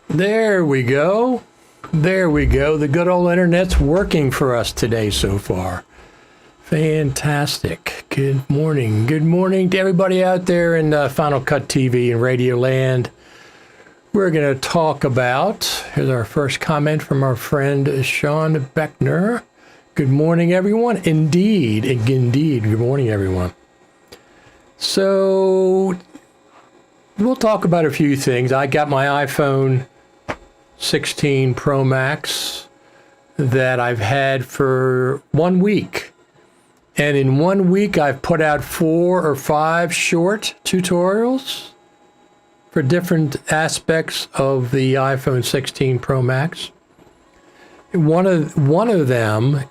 There we go. There we go. The good old internet's working for us today so far. Fantastic. Good morning. Good morning to everybody out there in Final Cut TV and Radio Land. We're going to talk about, here's our first comment from our friend Sean Beckner. Good morning, everyone. Indeed. Good morning, everyone. So we'll talk about a few things. I got my iPhone 16 Pro Max that I've had for 1 week. And in 1 week, I've put out 4 or 5 short tutorials for different aspects of the iPhone 16 Pro Max. One of them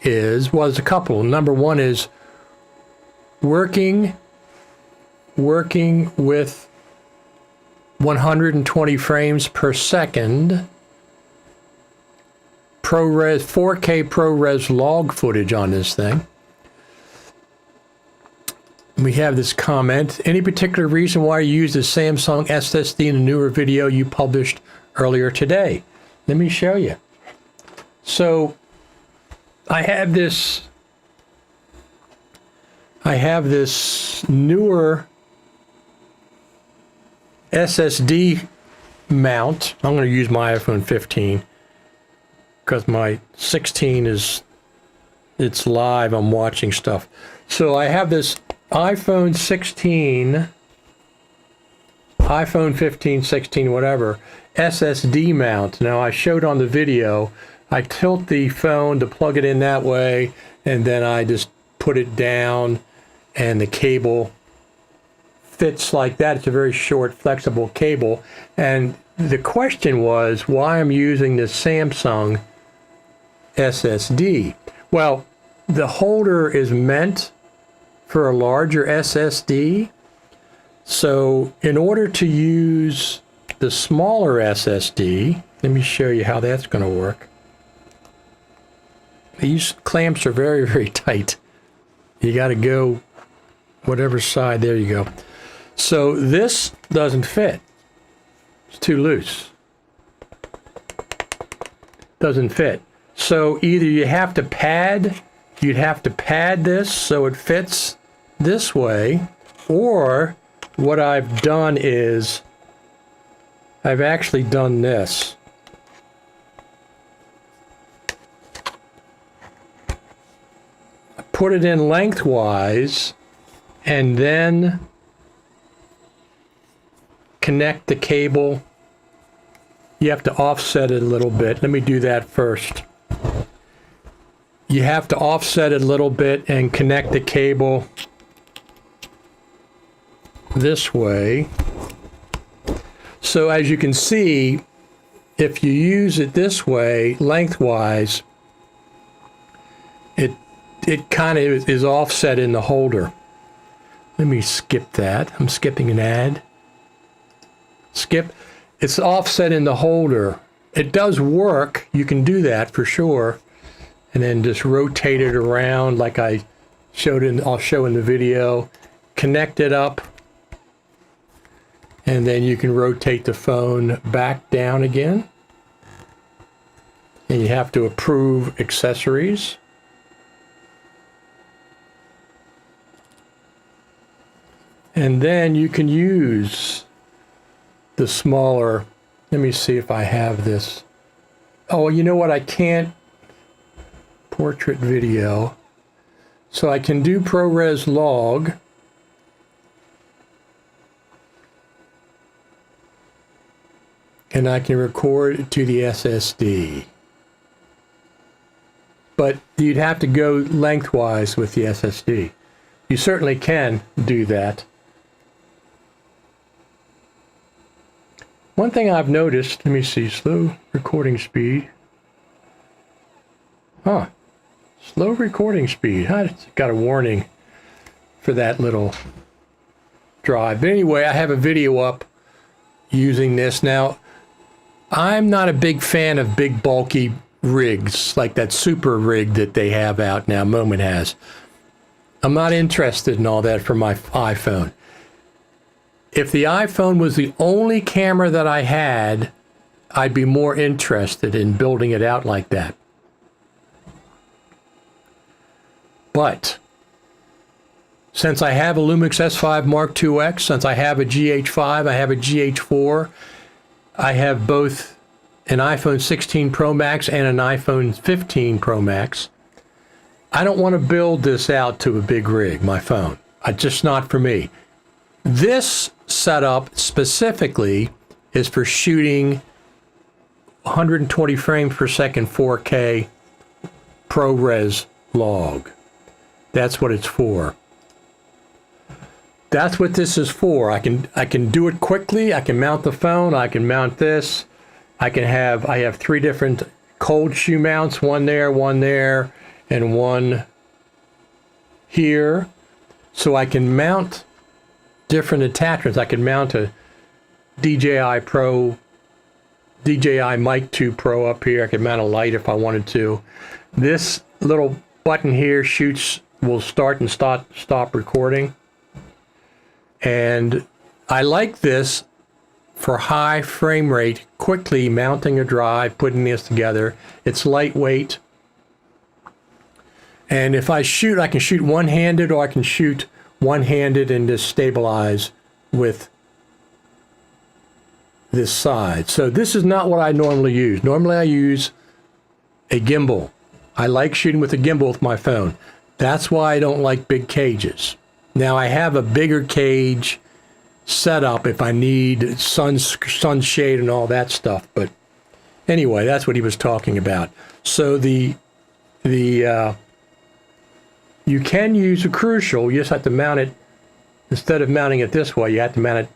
was a couple. Number one is working with 120 frames per second ProRes 4K ProRes log footage on this thing. We have this comment. Any particular reason why you use the Samsung SSD in a newer video you published earlier today? Let me show you. So I have this newer SSD mount. I'm going to use my iPhone 15 because my 16 it's live. I'm watching stuff. So I have this iPhone 15, 16, whatever, SSD mount. Now I showed on the video, I tilt the phone to plug it in that way, and then I just put it down and the cable fits like that. It's a very short, flexible cable. And the question was why I'm using this Samsung SSD. Well, the holder is meant for a larger SSD. So in order to use the smaller SSD, let me show you how that's going to work. These clamps are very, very tight. You got to go whatever side. There you go. So this doesn't fit. It's too loose. Doesn't fit. So either you'd have to pad this so it fits this way, or what I've done is I've actually done this. Put it in lengthwise and then connect the cable. You have to offset it a little bit. Let me do that first. You have to offset it a little bit and connect the cable this way. So as you can see, if you use it this way, lengthwise, it kind of is offset in the holder. Let me skip that. I'm skipping an ad. Skip. It's offset in the holder. It does work. You can do that for sure. And then just rotate it around like I'll show in the video. Connect it up. And then you can rotate the phone back down again. And you have to approve accessories. And then you can use the smaller, let me see if I have this. Oh, you know what? I can't portrait video. So I can do ProRes log. And I can record to the SSD. But you'd have to go lengthwise with the SSD. You certainly can do that. One thing I've noticed, let me see, slow recording speed. Huh, slow recording speed. I got a warning for that little drive. But anyway, I have a video up using this. Now, I'm not a big fan of big bulky rigs, like that super rig that they have out now, Moment has. I'm not interested in all that for my iPhone. If the iPhone was the only camera that I had, I'd be more interested in building it out like that. But since I have a Lumix S5 Mark IIX, since I have a GH5, I have a GH4, I have both an iPhone 16 Pro Max and an iPhone 15 Pro Max. I don't want to build this out to a big rig, my phone. It's just not for me. This setup specifically is for shooting 120 frames per second 4K ProRes log. That's what it's for. That's what this is for. I can do it quickly. I can mount the phone. I can mount this. I have 3 different cold shoe mounts, one there, and one here. So I can mount different attachments. I can mount a DJI Mic 2 Pro up here. I can mount a light if I wanted to. This little button here will start and stop recording. And I like this for high frame rate, quickly mounting a drive, putting this together. It's lightweight. And if I shoot, I can shoot one-handed, or I can shoot one-handed and just stabilize with this side. So this is not what I normally use. Normally I use a gimbal. I like shooting with a gimbal with my phone. That's why I don't like big cages. Now I have a bigger cage set up if I need sunshade and all that stuff. But anyway, that's what he was talking about. So the You can use a crucial. You just have to mount it, instead of mounting it this way, you have to mount it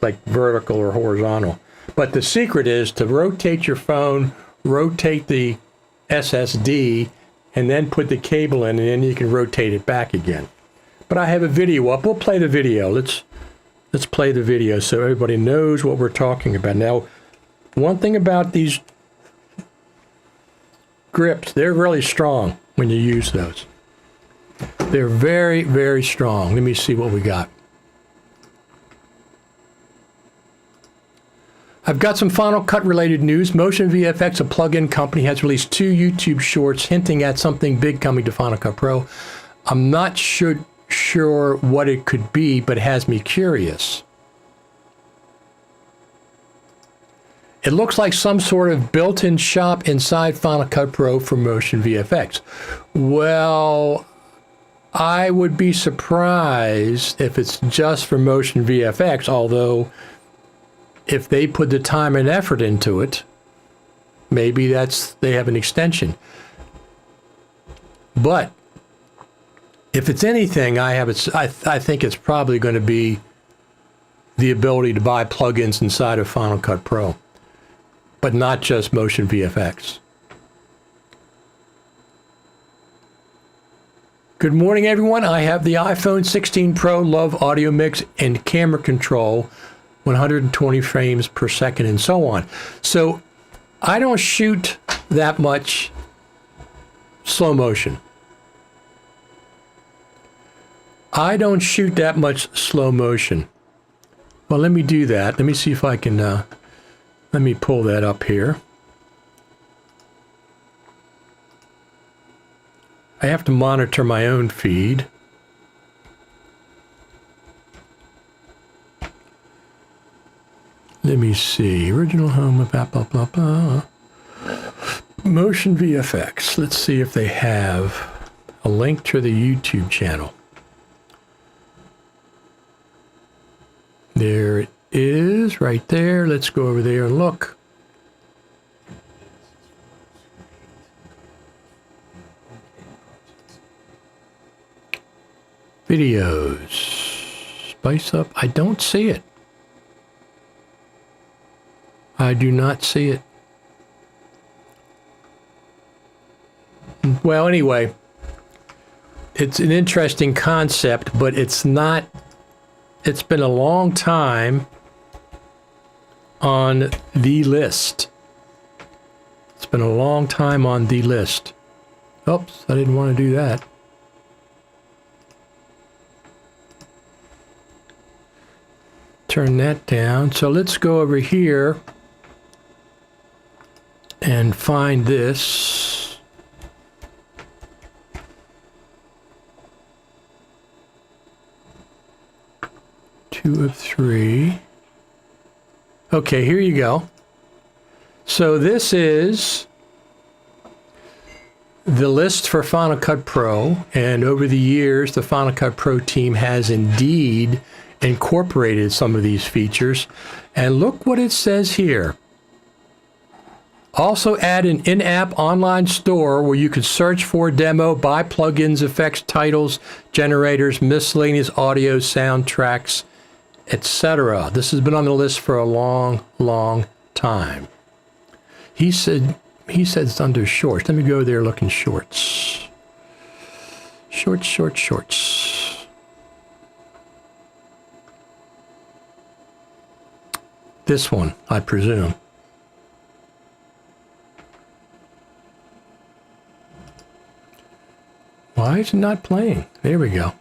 like vertical or horizontal. But the secret is to rotate your phone, rotate the SSD, and then put the cable in, and then you can rotate it back again. But I have a video up. We'll play the video. Let's play the video so everybody knows what we're talking about. Now, one thing about these grips, they're really strong when you use those. They're very, very strong. Let me see what we got. I've got some Final Cut related news. Motion VFX, a plugin company, has released 2 YouTube shorts hinting at something big coming to Final Cut Pro. I'm not sure what it could be, but it has me curious. It looks like some sort of built-in shop inside Final Cut Pro for Motion VFX. Well, I would be surprised if it's just for Motion VFX, although if they put the time and effort into it, maybe they have an extension. But if it's anything, I think it's probably going to be the ability to buy plugins inside of Final Cut Pro, but not just Motion VFX. Good morning, everyone. I have the iPhone 16 Pro Love Audio Mix and camera control, 120 frames per second, and so on. So I don't shoot that much slow motion. Well, let me do that. Let me see if I can, let me pull that up here. I have to monitor my own feed. Let me see. Original home of blah, blah, blah, blah. Motion VFX. Let's see if they have a link to the YouTube channel. There it is, right there. Let's go over there and look. Videos. Spice up. I don't see it. I do not see it. Well, anyway, it's an interesting concept, but it's not. It's been a long time on the list. It's been a long time on the list. Oops, I didn't want to do that. Turn that down. So let's go over here and find this. Two of three. Okay, here you go. So this is the list for Final Cut Pro, and over the years, the Final Cut Pro team has indeed incorporated some of these features. And look what it says here. Also add an in-app online store where you could search for, demo, buy plugins, effects, titles, generators, miscellaneous audio, soundtracks, etc. This has been on the list for a long, long time. He said it's under shorts. Let me go there looking shorts. Shorts. This one, I presume. Why is it not playing? There we go.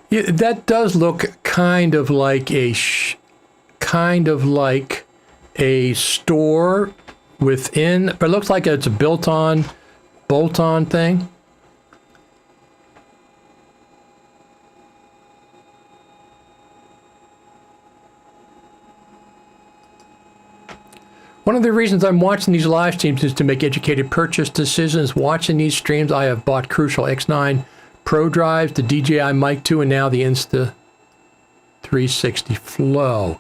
Yeah, that does look kind of like a store within, but it looks like it's a bolt-on thing. One of the reasons I'm watching these live streams is to make educated purchase decisions. Watching these streams, I have bought Crucial X9 Pro drives, the DJI Mic 2, and now the Insta 360 Flow.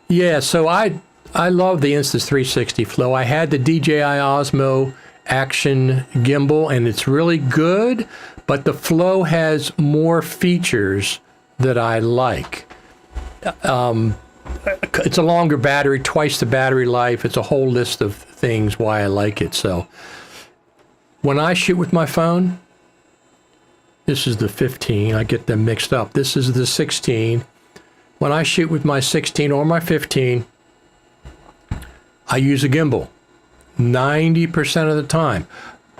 Yeah, so I love the Insta 360 Flow. I had the DJI Osmo Action gimbal, and it's really good, but the Flow has more features that I like. It's a longer battery, twice the battery life. It's a whole list of things why I like it. So when I shoot with my phone, this is the 15. I get them mixed up. This is the 16. When I shoot with my 16 or my 15, I use a gimbal 90% of the time.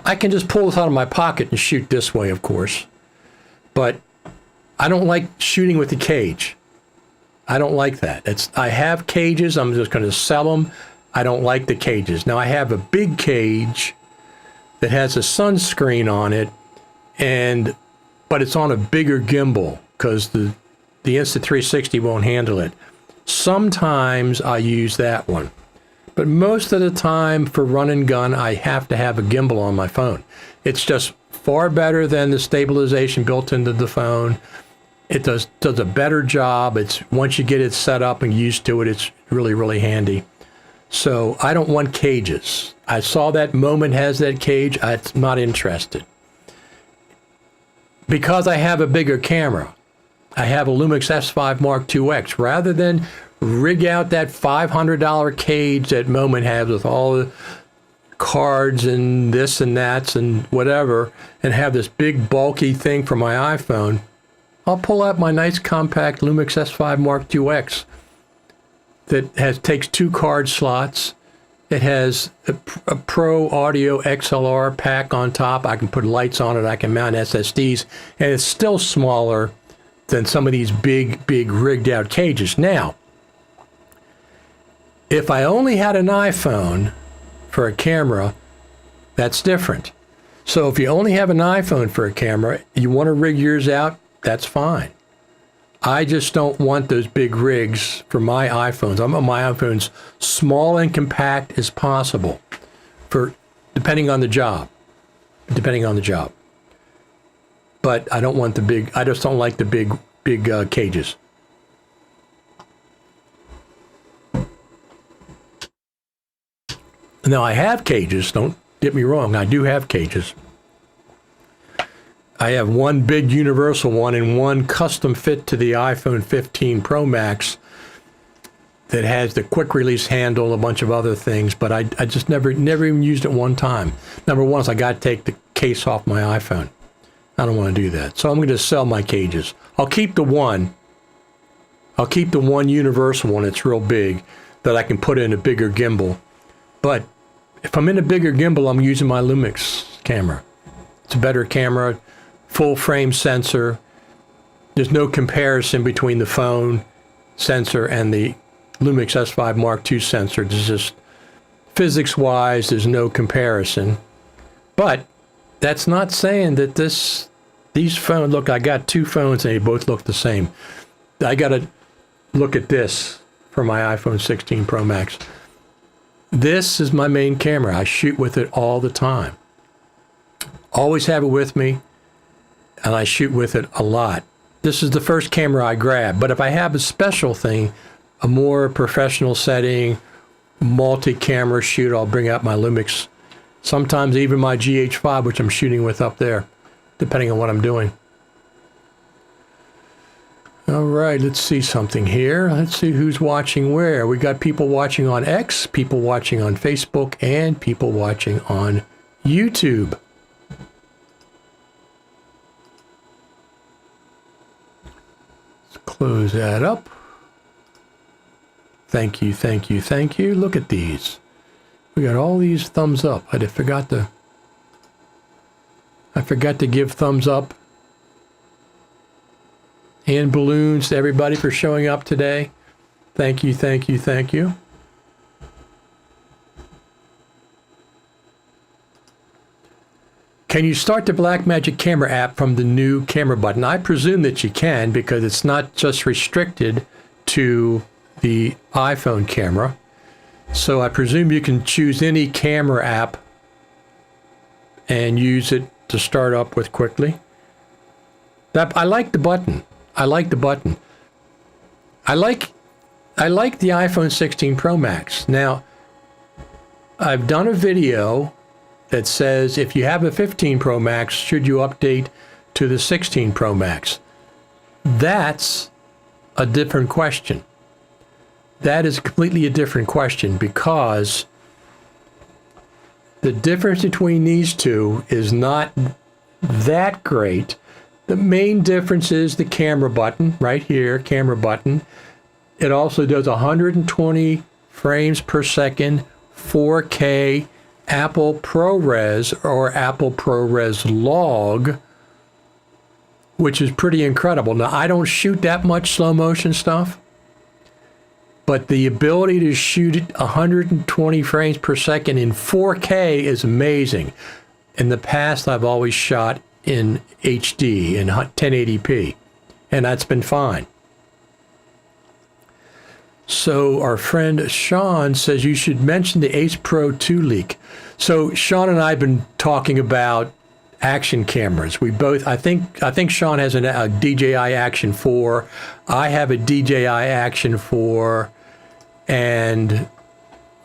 I can just pull this out of my pocket and shoot this way, of course. But I don't like shooting with the cage. I don't like that. I have cages. I'm just going to sell them. I don't like the cages. Now, I have a big cage that has a sunscreen on it, but it's on a bigger gimbal because the Insta360 won't handle it. Sometimes I use that one. But most of the time for run and gun, I have to have a gimbal on my phone. It's just far better than the stabilization built into the phone. It does a better job. Once you get it set up and used to it, it's really, really handy. So I don't want cages. I saw that Moment has that cage. I'm not interested. Because I have a bigger camera, I have a Lumix S5 Mark IIX. Rather than rig out that $500 cage that Moment has with all the cards and this and that and whatever, and have this big bulky thing for my iPhone, I'll pull out my nice compact Lumix S5 Mark IIX that takes 2 card slots. It has a Pro Audio XLR pack on top. I can put lights on it. I can mount SSDs, and it's still smaller than some of these big rigged out cages. Now, if I only had an iPhone for a camera, that's different. So if you only have an iPhone for a camera, you want to rig yours out, that's fine. I just don't want those big rigs for my iPhones. I want my iPhones small and compact as possible, depending on the job. But I don't want I just don't like the big cages. Now I have cages, don't get me wrong, I do have cages. I have one big universal one and one custom fit to the iPhone 15 Pro Max that has the quick release handle, a bunch of other things, but I just never even used it one time. Number one is I got to take the case off my iPhone. I don't want to do that. So I'm going to sell my cages. I'll keep the one universal one that's real big that I can put in a bigger gimbal. But if I'm in a bigger gimbal, I'm using my Lumix camera. It's a better camera. Full frame sensor. There's no comparison between the phone sensor and the Lumix S5 Mark II sensor. There's just physics-wise, there's no comparison. But that's not saying that these phones, look, I got 2 phones and they both look the same. I got to look at this for my iPhone 16 Pro Max. This is my main camera. I shoot with it all the time. Always have it with me. And I shoot with it a lot. This is the first camera I grab, but if I have a special thing, a more professional setting, multi-camera shoot, I'll bring out my Lumix. Sometimes even my GH5, which I'm shooting with up there, depending on what I'm doing. All right, let's see something here. Let's see who's watching where. We got people watching on X, people watching on Facebook, and people watching on YouTube. Close that up. Thank you, thank you, thank you. Look at these. We got all these thumbs up. I forgot to give thumbs up and balloons to everybody for showing up today. Thank you, thank you, thank you. Can you start the Blackmagic camera app from the new camera button? I presume that you can because it's not just restricted to the iPhone camera. So I presume you can choose any camera app and use it to start up with quickly. I like the button. I like the button. I like the iPhone 16 Pro Max. Now, I've done a video that says if you have a 15 Pro Max, should you update to the 16 Pro Max? That's a different question. That is completely a different question, because the difference between these two is not that great. The main difference is the camera button right here, camera button. It also does 120 frames per second, 4K, Apple ProRes or Apple ProRes log, which is pretty incredible. Now, I don't shoot that much slow motion stuff, but the ability to shoot it 120 frames per second in 4K is amazing. In the past, I've always shot in HD, in 1080p, and that's been fine. So our friend Sean says you should mention the Ace Pro 2 leak. So Sean and I have been talking about action cameras. We both, I think Sean has a DJI Action 4. I have a DJI Action 4, and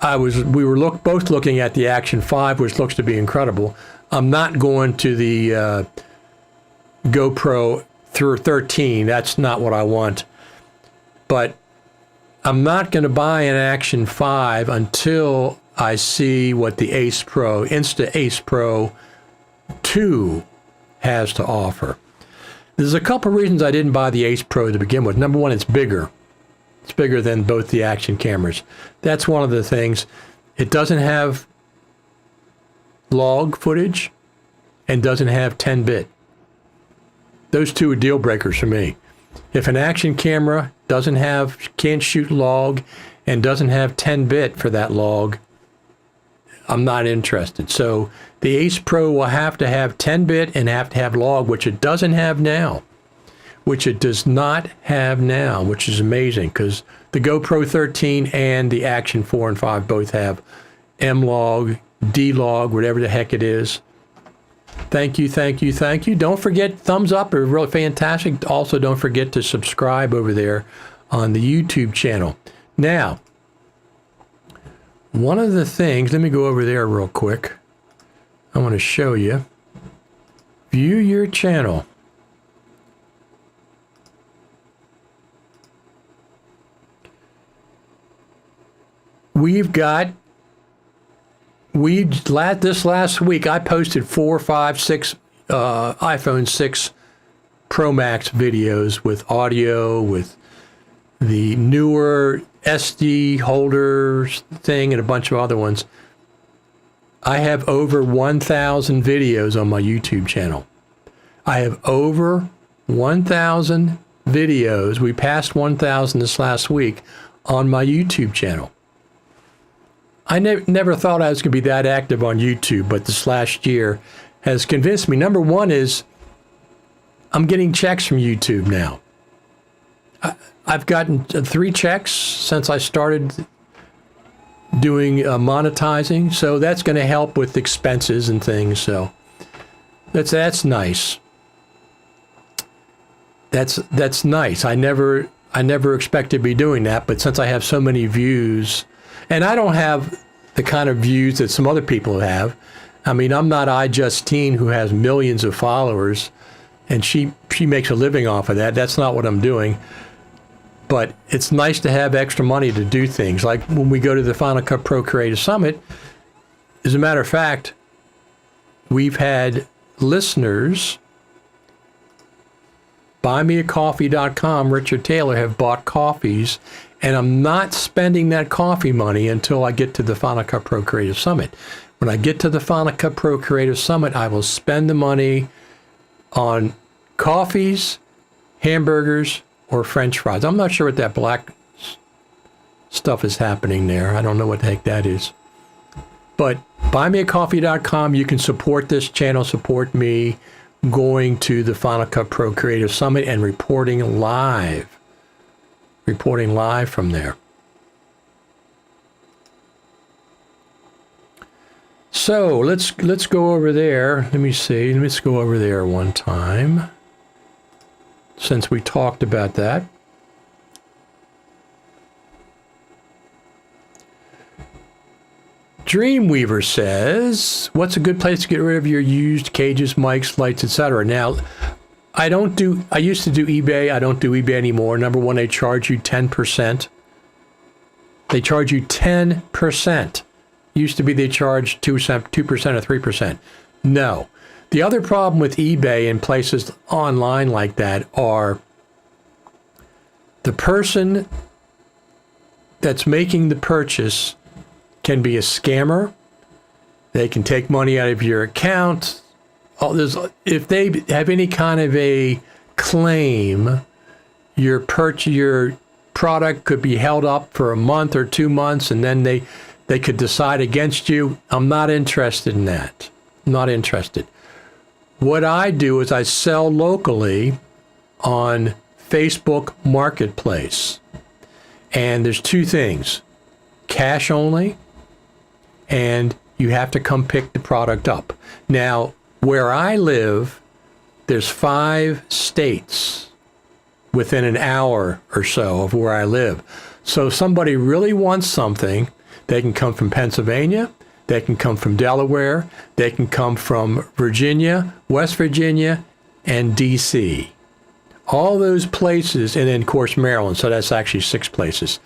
we were both looking at the Action 5, which looks to be incredible. I'm not going to the GoPro 13. That's not what I want. But I'm not going to buy an Action 5 until I see what the Ace Pro, Insta Ace Pro 2 has to offer. There's a couple reasons I didn't buy the Ace Pro to begin with. Number one, it's bigger. It's bigger than both the action cameras. That's one of the things. It doesn't have log footage and doesn't have 10-bit. Those two are deal breakers for me. If an action camera can't shoot log and doesn't have 10-bit for that log, I'm not interested. So the Ace Pro will have to have 10-bit and have to have log, which it doesn't have now. Which it does not have now, which is amazing, because the GoPro 13 and the Action 4 and 5 both have M-log, D-log, whatever the heck it is. Thank you, thank you, thank you. Don't forget, thumbs up are really fantastic. Also, don't forget to subscribe over there on the YouTube channel. Now, one of the things, let me go over there real quick. I want to show you. View your channel. This last week, I posted 4, 5, 6 iPhone 6 Pro Max videos with audio, with the newer SD holders thing, and a bunch of other ones. I have over 1,000 videos on my YouTube channel. I have over 1,000 videos. We passed 1,000 this last week on my YouTube channel. I never thought I was going to be that active on YouTube, but this last year has convinced me. Number one is I'm getting checks from YouTube now. I've gotten 3 checks since I started doing monetizing, so that's going to help with expenses and things. So that's nice. That's nice. I never expected to be doing that, but since I have so many views. And I don't have the kind of views that some other people have. I mean, I'm not iJustine, who has millions of followers, and she makes a living off of that. That's not what I'm doing. But it's nice to have extra money to do things. Like when we go to the Final Cut Pro Creative Summit, as a matter of fact, we've had listeners, buymeacoffee.com, Richard Taylor, have bought coffees, and I'm not spending that coffee money until I get to the Final Cut Pro Creative Summit. When I get to the Final Cut Pro Creative Summit, I will spend the money on coffees, hamburgers, or French fries. I'm not sure what that black stuff is happening there. I don't know what the heck that is. But buymeacoffee.com, you can support this channel, support me going to the Final Cut Pro Creative Summit and reporting live from there. So let's go over there. Let me see. Let's go over there one time, since we talked about that. Dreamweaver says, what's a good place to get rid of your used cages, mics, lights, etc.? Now, I used to do eBay. I don't do eBay anymore. Number one, they charge you 10%. They charge you 10%. Used to be they charge 2% or 3%. No. The other problem with eBay and places online like that are the person that's making the purchase can be a scammer. They can take money out of your account. If they have any kind of a claim, your product could be held up for a month or 2 months, and then they could decide against you. I'm not interested in that. I'm not interested. What I do is I sell locally on Facebook Marketplace. And there's two things: cash only, and you have to come pick the product up. Now, where I live, there's 5 states within an hour or so of where I live. So if somebody really wants something, they can come from Pennsylvania, they can come from Delaware, they can come from Virginia, West Virginia, and DC. All those places, and then of course Maryland, so that's actually 6 places.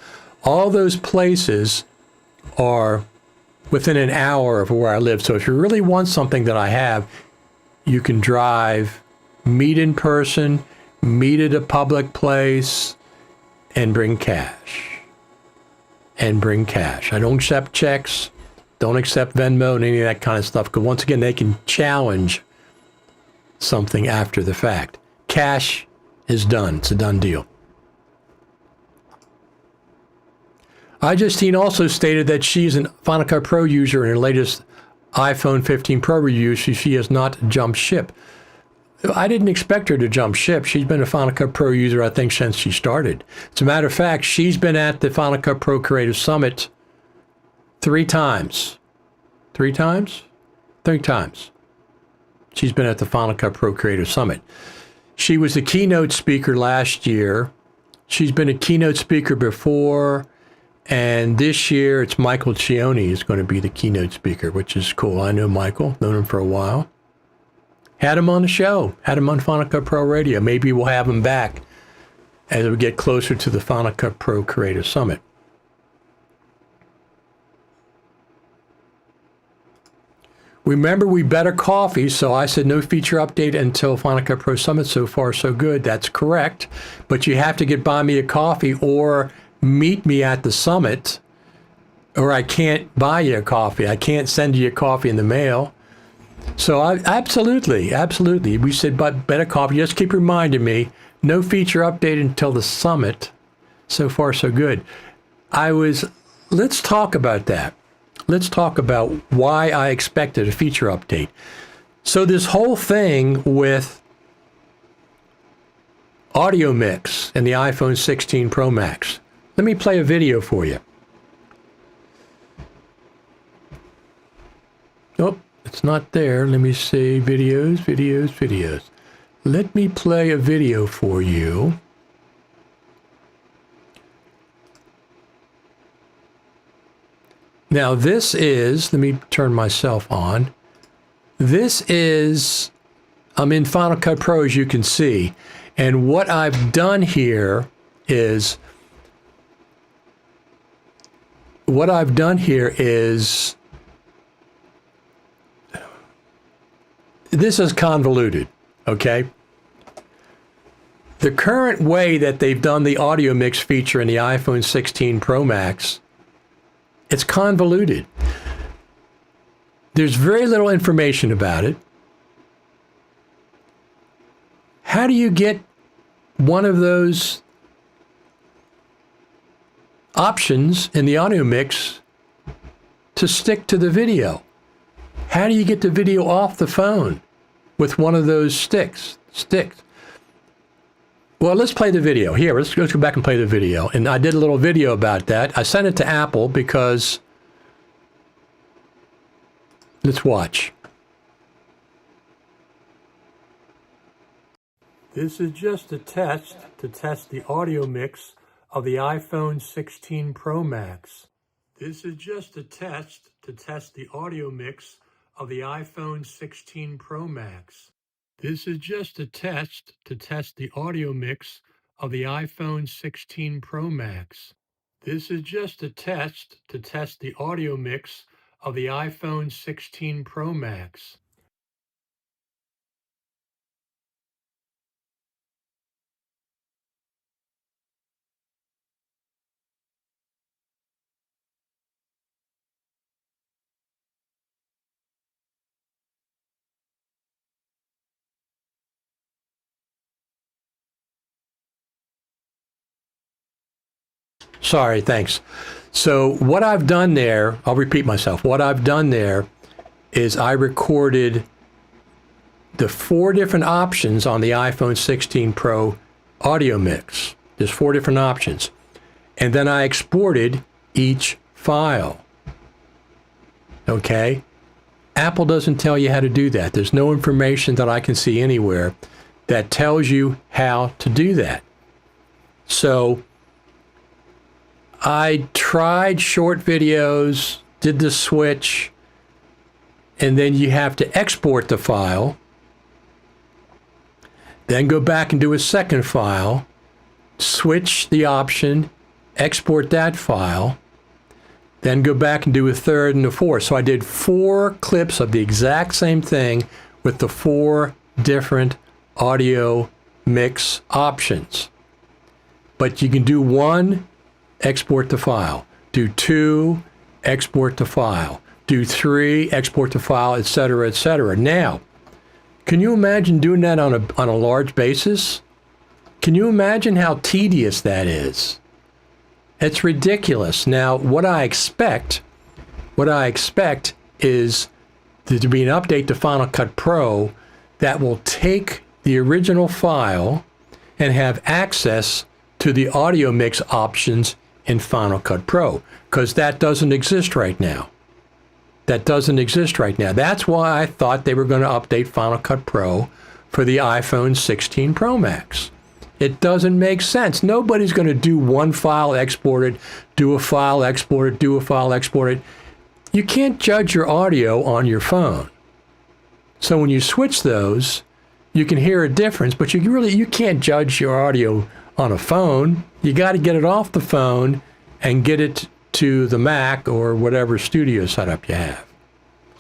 All those places are within an hour of where I live. So if you really want something that I have, you can drive, meet in person, meet at a public place, and bring cash. I don't accept checks, don't accept Venmo and any of that kind of stuff, because once again, they can challenge something after the fact. Cash is done. It's a done deal. iJustine also stated that she's an Final Cut Pro user in her latest iPhone 15 Pro review. She has not jumped ship. I didn't expect her to jump ship. She's been a Final Cut Pro user, I think, since she started. As a matter of fact, she's been at the Final Cut Pro Creative Summit 3 times. 3 times? 3 times. She's been at the Final Cut Pro Creative Summit. She was the keynote speaker last year. She's been a keynote speaker before, and this year it's Michael Cioni is going to be the keynote speaker, which is cool. I know Michael, known him for a while. Had him on the show, had him on Final Cut Pro Radio. Maybe we'll have him back as we get closer to the Final Cut Pro Creative Summit. Remember, we better coffee, so I said no feature update until Final Cut Pro Summit. So far, so good. That's correct. But you have to buy me a coffee or meet me at the summit, or I can't buy you a coffee. I can't send you a coffee in the mail. So absolutely. We said, but better coffee. Just keep reminding me, no feature update until the summit. So far, so good. Let's talk about that. Let's talk about why I expected a feature update. So this whole thing with audio mix and the iPhone 16 Pro Max. Let me play a video for you. Oh, it's not there. Let me see. Videos. Let me play a video for you. Now this is, let me turn myself on. This is, I'm in Final Cut Pro, as you can see. And what I've done here is, this is convoluted, okay? The current way that they've done the audio mix feature in the iPhone 16 Pro Max, it's convoluted. There's very little information about it. How do you get one of those options in the audio mix to stick to the video? How do you get the video off the phone with one of those sticks? Well, let's play the video. Here, let's go back and play the video. And I did a little video about that. I sent it to Apple because Let's watch. This is just a test to test the audio mix of the iPhone 16 Pro Max. This is just a test to test the audio mix of the iPhone 16 Pro Max. This is just a test to test the audio mix of the iPhone 16 Pro Max. This is just a test to test the audio mix of the iPhone 16 Pro Max. Sorry, thanks. So what I've done there, I'll repeat myself. What I've done there is I recorded the 4 different options on the iPhone 16 Pro audio mix. There's 4 different options. And then I exported each file. Okay? Apple doesn't tell you how to do that. There's no information that I can see anywhere that tells you how to do that. So I tried short videos, did the switch, and then you have to export the file, then go back and do a second file, switch the option, export that file, then go back and do a third and a fourth. So I did 4 clips of the exact same thing with the 4 different audio mix options. But you can do 1, export the file. Do 2, export the file. Do 3, export the file, etc., etc. Now, can you imagine doing that on a large basis? Can you imagine how tedious that is? It's ridiculous. Now, what I expect is there to be an update to Final Cut Pro that will take the original file and have access to the audio mix options in Final Cut Pro, because that doesn't exist right now. That's why I thought they were going to update Final Cut Pro for the iPhone 16 Pro Max. It doesn't make sense. Nobody's going to do 1 file exported, do a file exported, do a file exported. You can't judge your audio on your phone. So when you switch those, you can hear a difference, but you can't judge your audio on a phone. You got to get it off the phone and get it to the Mac or whatever studio setup you have.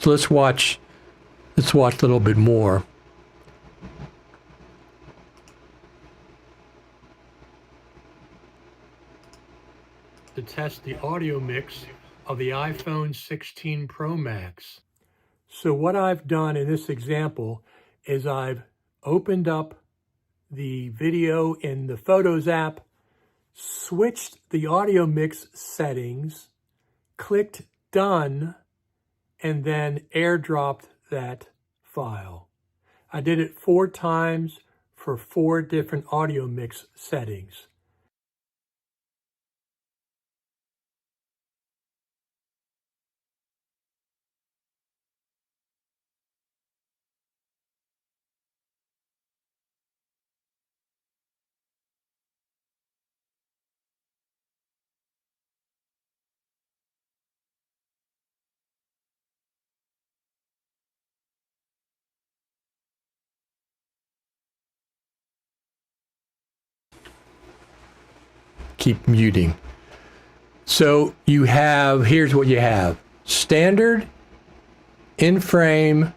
So let's watch a little bit more. To test the audio mix of the iPhone 16 Pro Max. So what I've done in this example is I've opened up the video in the Photos app, switched the audio mix settings, clicked Done, and then airdropped that file. I did it 4 times for 4 different audio mix settings. Keep muting. So here's what you have. Standard, in-frame,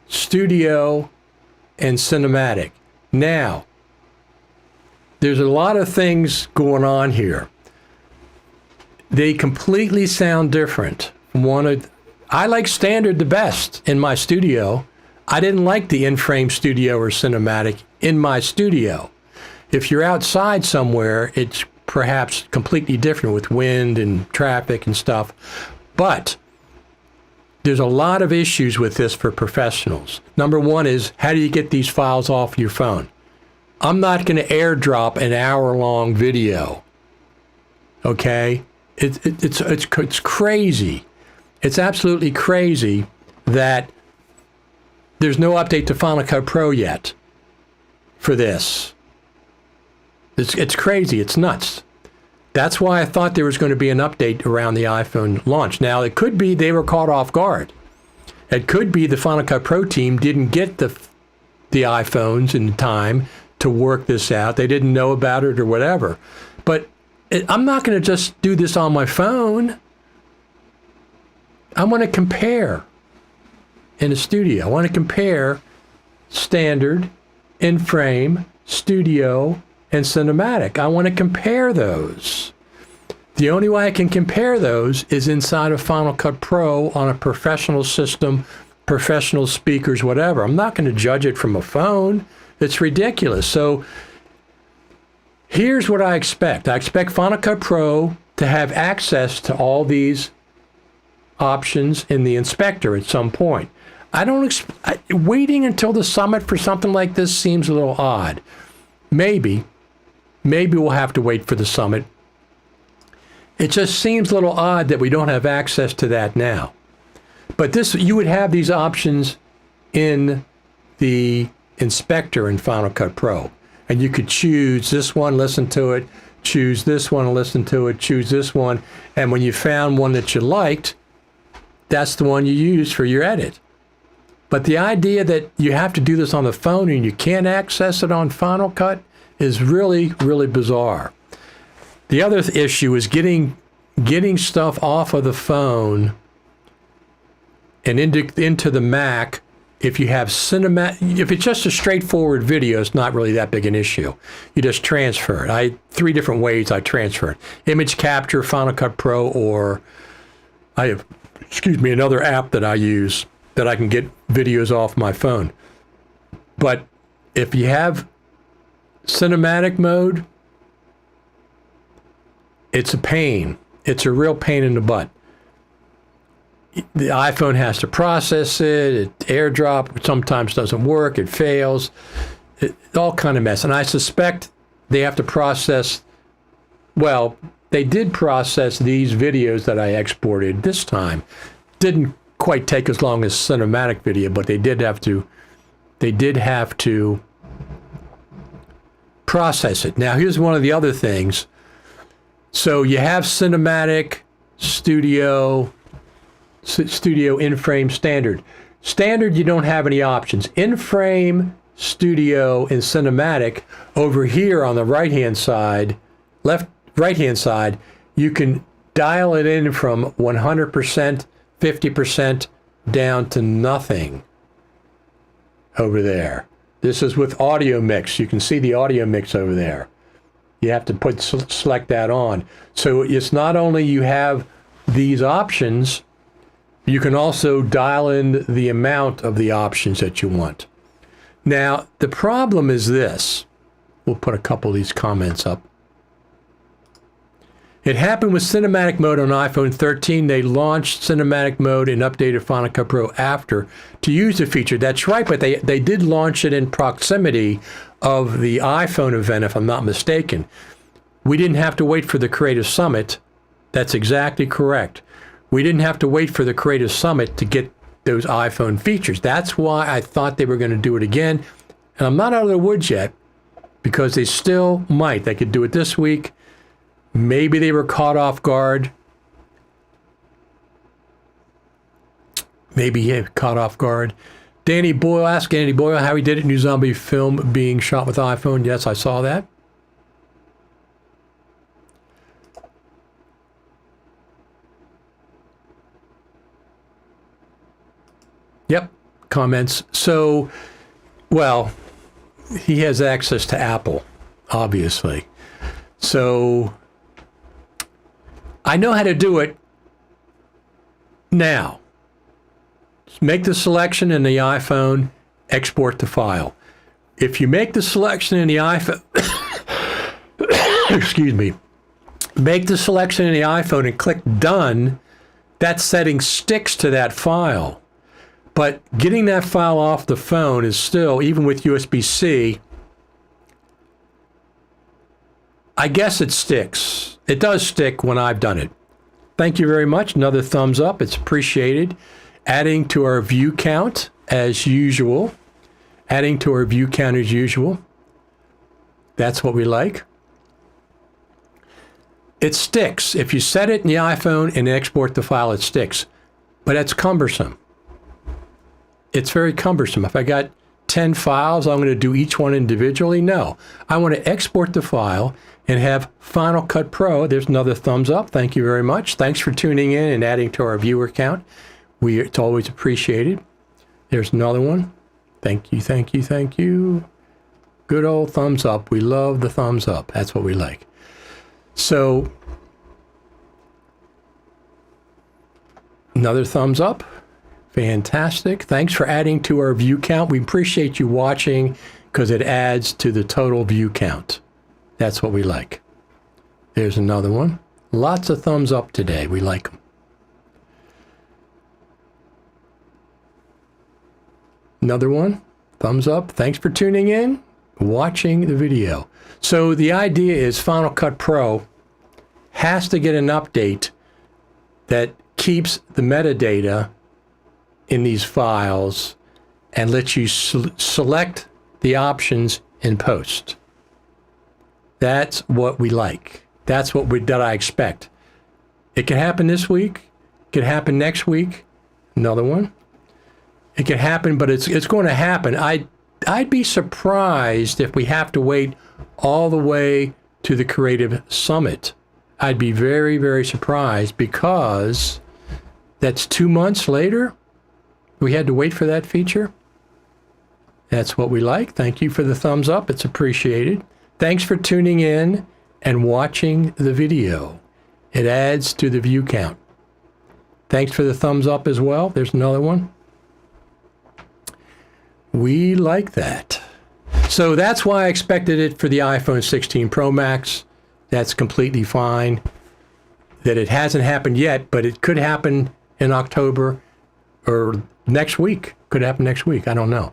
studio, and cinematic. Now, there's a lot of things going on here. They completely sound different. I like standard the best in my studio. I didn't like the in-frame studio or cinematic in my studio. If you're outside somewhere, it's perhaps completely different with wind and traffic and stuff. But there's a lot of issues with this for professionals. Number 1 is, how do you get these files off your phone? I'm not going to airdrop an hour-long video. Okay? It's crazy. It's absolutely crazy that there's no update to Final Cut Pro yet for this. It's crazy. It's nuts. That's why I thought there was going to be an update around the iPhone launch. Now, it could be they were caught off guard. It could be the Final Cut Pro team didn't get the iPhones in time to work this out. They didn't know about it or whatever. But I'm not going to just do this on my phone. I want to compare in the studio. I want to compare standard, in-frame, studio, and cinematic. I want to compare those. The only way I can compare those is inside of Final Cut Pro on a professional system, professional speakers, whatever. I'm not going to judge it from a phone. It's ridiculous. So here's what I expect. I expect Final Cut Pro to have access to all these options in the inspector at some point. I don't waiting until the summit for something like this seems a little odd. Maybe we'll have to wait for the summit. It just seems a little odd that we don't have access to that now. But this, you would have these options in the inspector in Final Cut Pro. And you could choose this one, listen to it, choose this one, listen to it, choose this one. And when you found one that you liked, that's the one you use for your edit. But the idea that you have to do this on the phone and you can't access it on Final Cut is really, really bizarre. The other issue is getting stuff off of the phone and into the Mac. If you have if it's just a straightforward video, it's not really that big an issue. You just transfer it. 3 different ways I transfer it. Image capture, Final Cut Pro, or I have, another app that I use that I can get videos off my phone. But if you have cinematic mode, it's a pain. It's a real pain in the butt. The iPhone has to process it. AirDrop sometimes doesn't work. It fails. All kind of mess. And I suspect they have to process, well, they did process these videos that I exported this time. Didn't quite take as long as cinematic video, but they did have to process it. Now, here's one of the other things. So you have cinematic, studio in-frame, standard. Standard, you don't have any options. In-frame, studio, and cinematic, over here on the right-hand side, right-hand side, you can dial it in from 100%, 50% down to nothing over there. This is with audio mix. You can see the audio mix over there. You have to select that on. So it's not only you have these options, you can also dial in the amount of the options that you want. Now, the problem is this. We'll put a couple of these comments up. It happened with cinematic mode on iPhone 13. They launched cinematic mode and updated Final Cut Pro after to use the feature. That's right, but they did launch it in proximity of the iPhone event, if I'm not mistaken. We didn't have to wait for the Creative Summit. That's exactly correct. We didn't have to wait for the Creative Summit to get those iPhone features. That's why I thought they were going to do it again. And I'm not out of the woods yet, because they still might. They could do it this week. Maybe they were caught off guard. Caught off guard. Danny Boyle, ask Danny Boyle how he did it. New zombie film being shot with iPhone. Yes, I saw that. Yep, comments. So, well, he has access to Apple, obviously. So, I know how to do it now. Make the selection in the iPhone, export the file. If you make the selection in the iPhone, make the selection in the iPhone and click done, that setting sticks to that file. But getting that file off the phone is still, even with USB-C, I guess it sticks. It does stick when I've done it. Thank you very much. Another thumbs up. It's appreciated. Adding to our view count as usual. Adding to our view count as usual. That's what we like. It sticks. If you set it in the iPhone and export the file, it sticks. But that's cumbersome. It's very cumbersome. If I got 10 files, I'm going to do each one individually. No, I want to export the file and have Final Cut Pro. There's another thumbs up. Thank you very much. Thanks for tuning in and adding to our viewer count. It's always appreciated. There's another one. Thank you, thank you, thank you. Good old thumbs up. We love the thumbs up. That's what we like. So, another thumbs up. Fantastic. Thanks for adding to our view count. We appreciate you watching because it adds to the total view count. That's what we like. There's another one. Lots of thumbs up today. We like them. Another one. Thumbs up. Thanks for tuning in, watching the video. So the idea is Final Cut Pro has to get an update that keeps the metadata in these files and lets you select the options in post. That's what we like. That's what that I expect. It can happen this week. It can happen next week. Another one. It can happen, but it's going to happen. I'd be surprised if we have to wait all the way to the Creative Summit. I'd be very, very surprised because that's 2 months later. We had to wait for that feature. That's what we like. Thank you for the thumbs up. It's appreciated. Thanks for tuning in and watching the video. It adds to the view count. Thanks for the thumbs up as well. There's another one. We like that. So that's why I expected it for the iPhone 16 Pro Max. That's completely fine. That it hasn't happened yet, but it could happen in October or next week. Could happen next week. I don't know.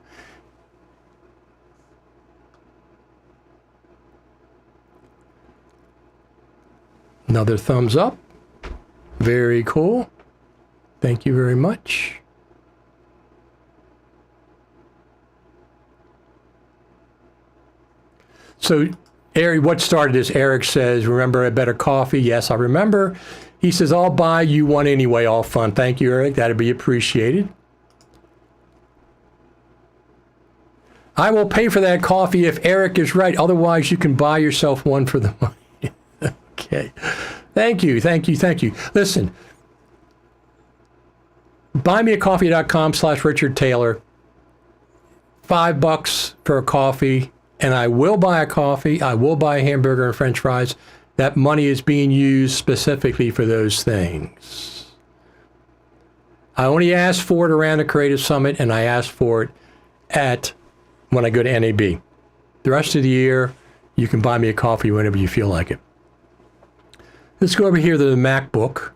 Another thumbs up. Very cool. Thank you very much. So, Eric, what started this? Eric says, remember a better coffee? Yes, I remember. He says, I'll buy you one anyway. All fun. Thank you, Eric. That'd be appreciated. I will pay for that coffee if Eric is right. Otherwise, you can buy yourself one for the money. Okay. Thank you. Thank you. Thank you. Listen, buymeacoffee.com/Richard Taylor. $5 for a coffee. And I will buy a coffee. I will buy a hamburger and French fries. That money is being used specifically for those things. I only asked for it around the Creative Summit, and I asked for it when I go to NAB. The rest of the year, you can buy me a coffee whenever you feel like it. Let's go over here to the MacBook.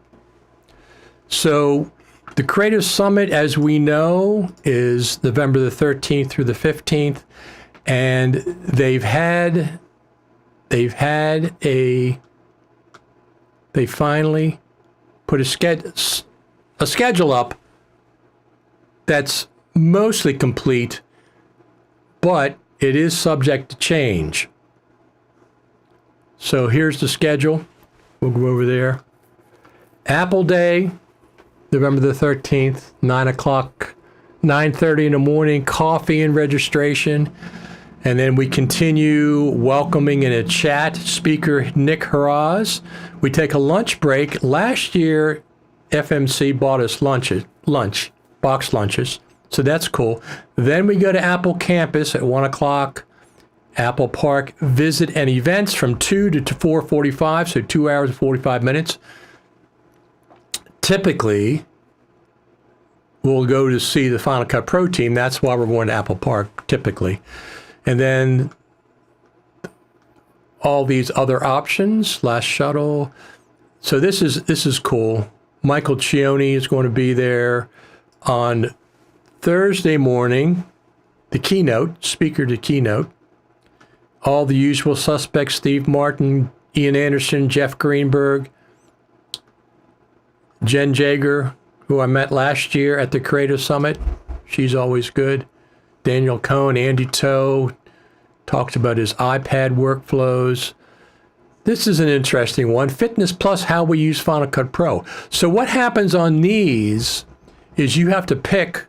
So the Creative Summit, as we know, is November the 13th through the 15th. And they finally put a schedule up that's mostly complete, but it is subject to change. So here's the schedule. We'll go over there. Apple Day, November the 13th, 9 o'clock, 9:30 in the morning, coffee and registration. And then we continue welcoming in a chat speaker Nick Haraz. We take a lunch break. Last year, FMC bought us box lunches. So that's cool. Then we go to Apple Campus at 1 o'clock. Apple Park visit and events from 2 to 4:45, so 2 hours and 45 minutes. Typically, we'll go to see the Final Cut Pro team. That's why we're going to Apple Park, typically. And then all these other options, last shuttle. So this is cool. Michael Cioni is going to be there on Thursday morning, the keynote, speaker to keynote. All the usual suspects, Steve Martin, Ian Anderson, Jeff Greenberg, Jen Jager, who I met last year at the Creative Summit. She's always good. Daniel Cohn, Andy Toe, talks about his iPad workflows. This is an interesting one. Fitness Plus, how we use Final Cut Pro. So what happens on these is you have to pick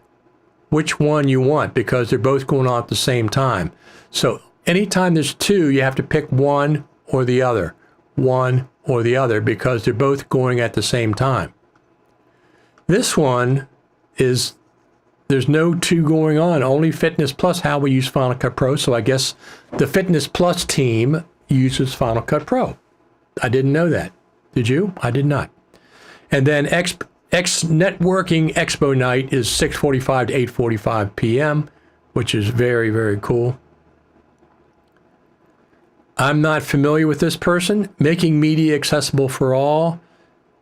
which one you want because they're both going on at the same time. So anytime there's two, you have to pick one or the other. One or the other because they're both going at the same time. This one is, there's no two going on, only Fitness Plus, how we use Final Cut Pro. So I guess the Fitness Plus team uses Final Cut Pro. I didn't know that. Did you? I did not. And then X Networking Expo Night is 6:45 to 8:45 p.m., which is very, very cool. I'm not familiar with this person. Making Media Accessible for All.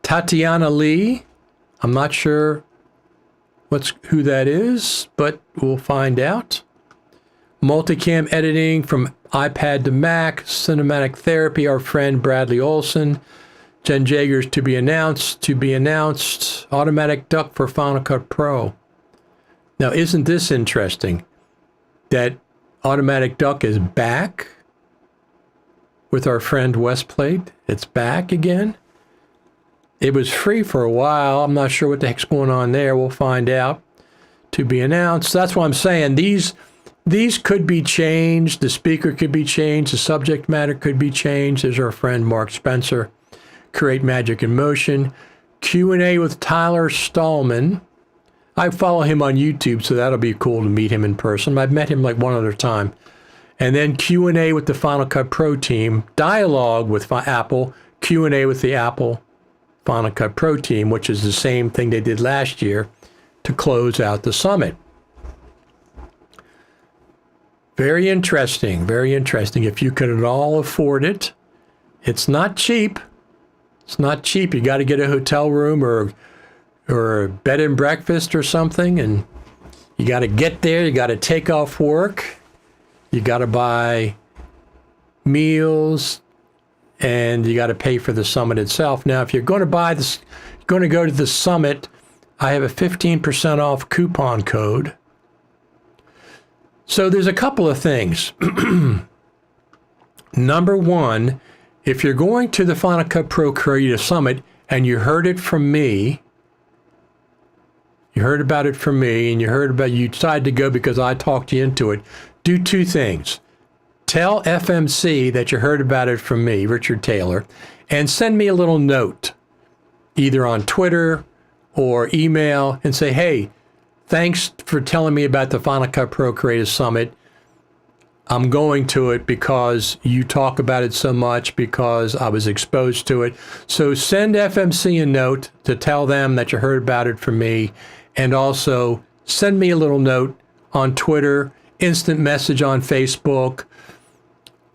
Tatiana Lee. I'm not sure who that is, but we'll find out. Multicam editing from iPad to Mac. Cinematic therapy, our friend Bradley Olson. Jen Jager's to be announced. Automatic duck for Final Cut Pro. Now, isn't this interesting that Automatic Duck is back with our friend Westplate? It's back again. It was free for a while. I'm not sure what the heck's going on there. We'll find out. To be announced. That's what I'm saying. These could be changed. The speaker could be changed. The subject matter could be changed. There's our friend Mark Spencer. Create Magic in Motion. Q&A with Tyler Stallman. I follow him on YouTube, so that'll be cool to meet him in person. I've met him like one other time. And then Q&A with the Final Cut Pro team. Dialogue with Apple. Q&A with the Apple Final Cut Pro team, which is the same thing they did last year to close out the summit. Very interesting, very interesting. If you can at all afford it, it's not cheap. It's not cheap. You got to get a hotel room or a bed and breakfast or something, and you got to get there. You got to take off work. You got to buy meals, and you got to pay for the summit itself. Now, if you're going to go to the summit, I have a 15% off coupon code. So there's a couple of things. Number one, if you're going to the Final Cut Pro Creative Summit and you heard it from me, you heard about it from me, and you decided to go because I talked you into it, do two things. Tell FMC that you heard about it from me, Richard Taylor, and send me a little note, either on Twitter or email, and say, hey, thanks for telling me about the Final Cut Pro Creative Summit. I'm going to it because you talk about it so much, because I was exposed to it. So send FMC a note to tell them that you heard about it from me, and also send me a little note on Twitter, instant message on Facebook,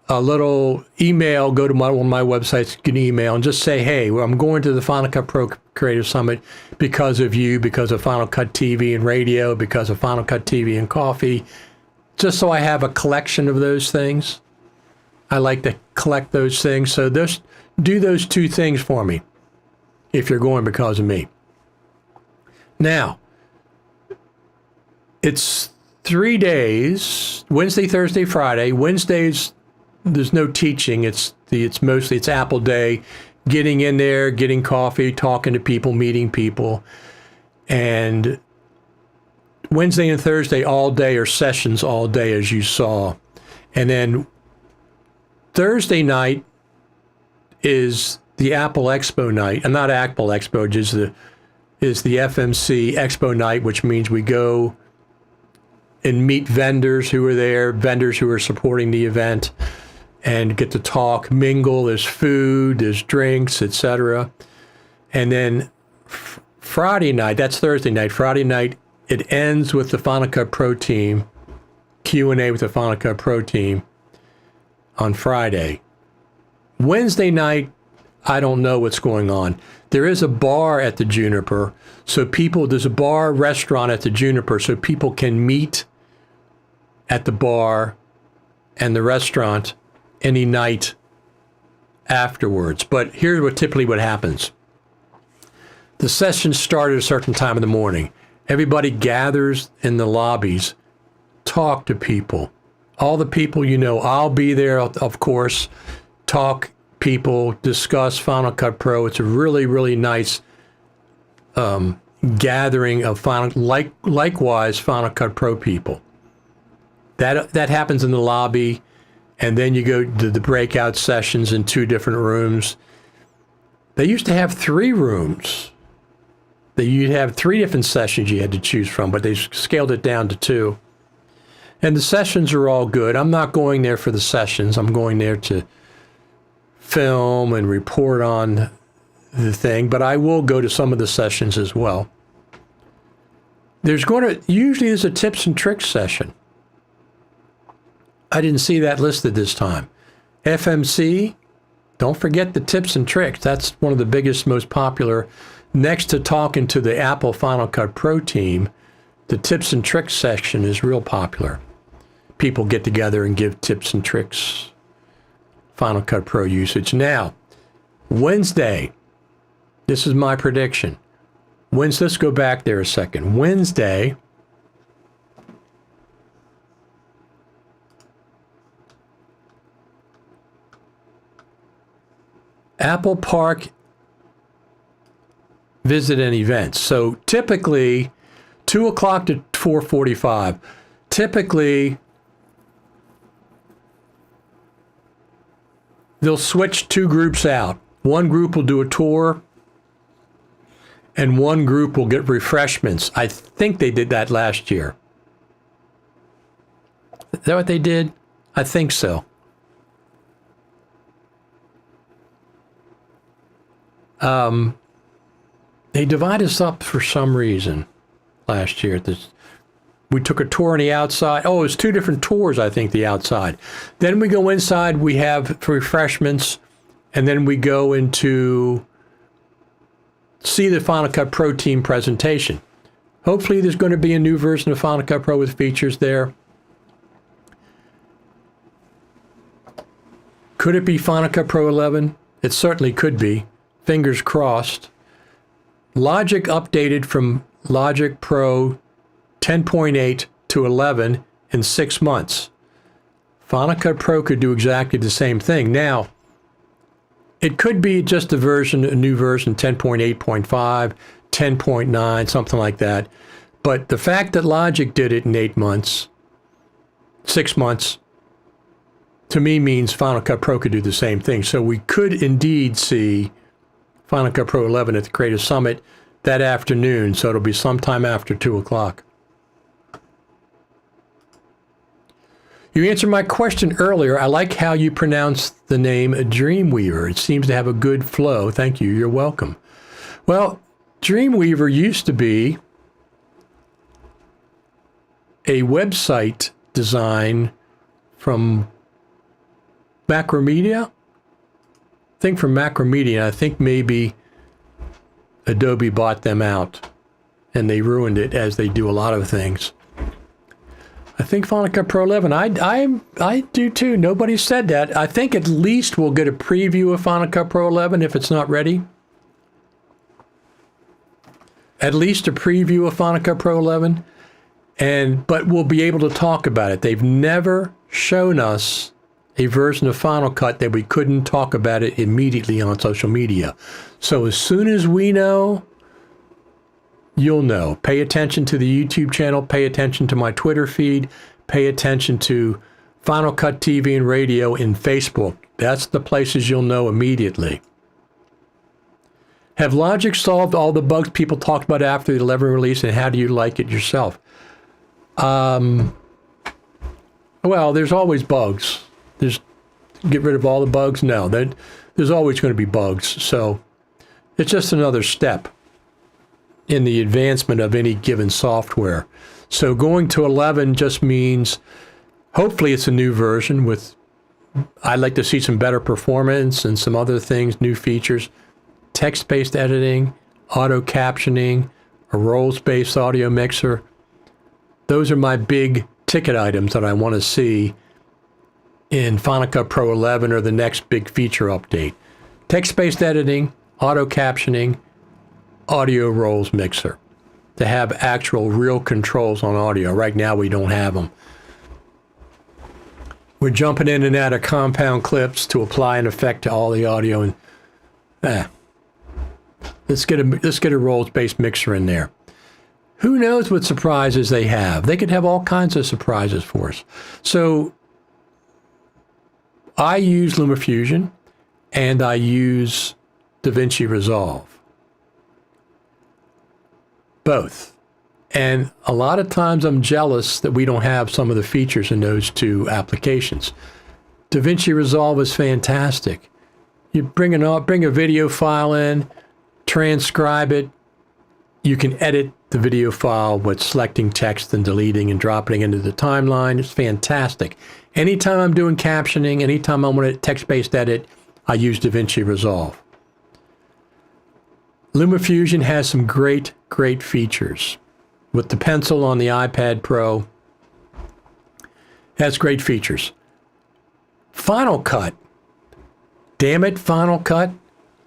a little email. Go to one of my websites, you can email, and just say, hey, I'm going to the Final Cut Pro Creative Summit because of you, because of Final Cut TV and radio, because of Final Cut TV and coffee, just so I have a collection of those things. I like to collect those things. So just do those two things for me if you're going because of me. Now, it's 3 days, Wednesday, Thursday, Friday. Wednesdays, there's no teaching. It's mostly Apple Day, getting in there, getting coffee, talking to people, meeting people. And Wednesday and Thursday all day are sessions all day, as you saw. And then Thursday night is the Apple Expo night. And not Apple Expo, just is the FMC Expo night, which means we go and meet vendors who are there, vendors who are supporting the event, and get to talk, mingle. There's food, there's drinks, etc. And then Friday night, that's Thursday night. Friday night, it ends with the Final Cut Pro team, Q&A with the Final Cut Pro team on Friday. Wednesday night, I don't know what's going on. There is a bar at the Juniper, so there's a bar restaurant at the Juniper, so people can meet at the bar and the restaurant any night afterwards. But here's typically what happens. The sessions start at a certain time in the morning. Everybody gathers in the lobbies, talk to people. All the people you know, I'll be there, of course, talk people, discuss Final Cut Pro. It's a really, really nice gathering of likewise Final Cut Pro people. That happens in the lobby, and then you go to the breakout sessions in 2 different rooms. They used to have 3 rooms. You'd have 3 different sessions you had to choose from, but they scaled it down to 2. And the sessions are all good. I'm not going there for the sessions. I'm going there to film and report on the thing, but I will go to some of the sessions as well. Usually there's a tips and tricks session. I didn't see that listed this time. FMC, don't forget the tips and tricks. That's one of the biggest, most popular. Next to talking to the Apple Final Cut Pro team, the tips and tricks section is real popular. People get together and give tips and tricks, Final Cut Pro usage. Now, Wednesday, this is my prediction. Let's go back there a second. Wednesday, Apple Park visit and events. So typically 2 o'clock to 4:45. Typically they'll switch 2 groups out. One group will do a tour and one group will get refreshments. I think they did that last year. Is that what they did? I think so. They divided us up for some reason last year. We took a tour on the outside. Oh, it was 2 different tours, I think, the outside. Then we go inside, we have refreshments, and then we go into see the Final Cut Pro team presentation. Hopefully there's going to be a new version of Final Cut Pro with features there. Could it be Final Cut Pro 11? It certainly could be. Fingers crossed. Logic updated from Logic Pro 10.8 to 11 in 6 months. Final Cut Pro could do exactly the same thing. Now, it could be just a new version, 10.8.5, 10.9, something like that. But the fact that Logic did it in 8 months, 6 months, to me means Final Cut Pro could do the same thing. So we could indeed see Final Cut Pro 11 at the Creative Summit that afternoon. So it'll be sometime after 2 o'clock. You answered my question earlier. I like how you pronounce the name Dreamweaver. It seems to have a good flow. Thank you. You're welcome. Well, Dreamweaver used to be a website design from Macromedia. I think from Macromedia. I think maybe Adobe bought them out and they ruined it, as they do a lot of things. I think Final Cut Pro 11. I do too. Nobody said that. I think at least we'll get a preview of Final Cut Pro 11 if it's not ready. At least a preview of Final Cut Pro 11, but we'll be able to talk about it. They've never shown us a version of Final Cut that we couldn't talk about it immediately on social media. So as soon as we know, you'll know. Pay attention to the YouTube channel, pay attention to my Twitter feed, pay attention to Final Cut TV and radio in Facebook. That's the places you'll know immediately. Have Logic solved all the bugs people talked about after the 11 release, and how do you like it yourself? Well, there's always bugs. Get rid of all the bugs? No, there's always going to be bugs. So it's just another step in the advancement of any given software. So going to 11 just means hopefully it's a new version with, I'd like to see some better performance and some other things, new features, text-based editing, auto captioning, a roles-based audio mixer. Those are my big ticket items that I want to see in Final Cut Pro 11 or the next big feature update. Text-based editing, auto captioning, audio rolls mixer to have actual real controls on audio. Right now we don't have them. We're jumping in and out of compound clips to apply an effect to all the audio, and let's get a rolls-based mixer in there. Who knows what surprises they have? They could have all kinds of surprises for us. So I use LumaFusion and I use DaVinci Resolve. Both. And a lot of times I'm jealous that we don't have some of the features in those two applications. DaVinci Resolve is fantastic. You bring a video file in, transcribe it. You can edit the video file with selecting text and deleting and dropping it into the timeline. It's fantastic. Anytime I'm doing captioning, anytime I want a text-based edit, I use DaVinci Resolve. LumaFusion has some great features. With the pencil on the iPad Pro, has great features. Final Cut. Damn it, Final Cut.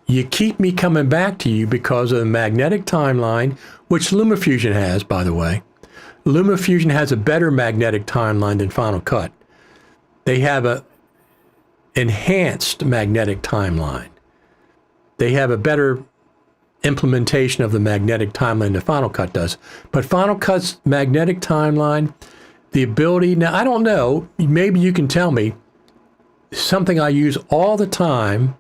You keep me coming back to you because of the magnetic timeline, which LumaFusion has, by the way. LumaFusion has a better magnetic timeline than Final Cut. They have a enhanced magnetic timeline. They have a better implementation of the magnetic timeline than Final Cut does. But Final Cut's magnetic timeline, the ability, now I don't know, maybe you can tell me, something I use all the time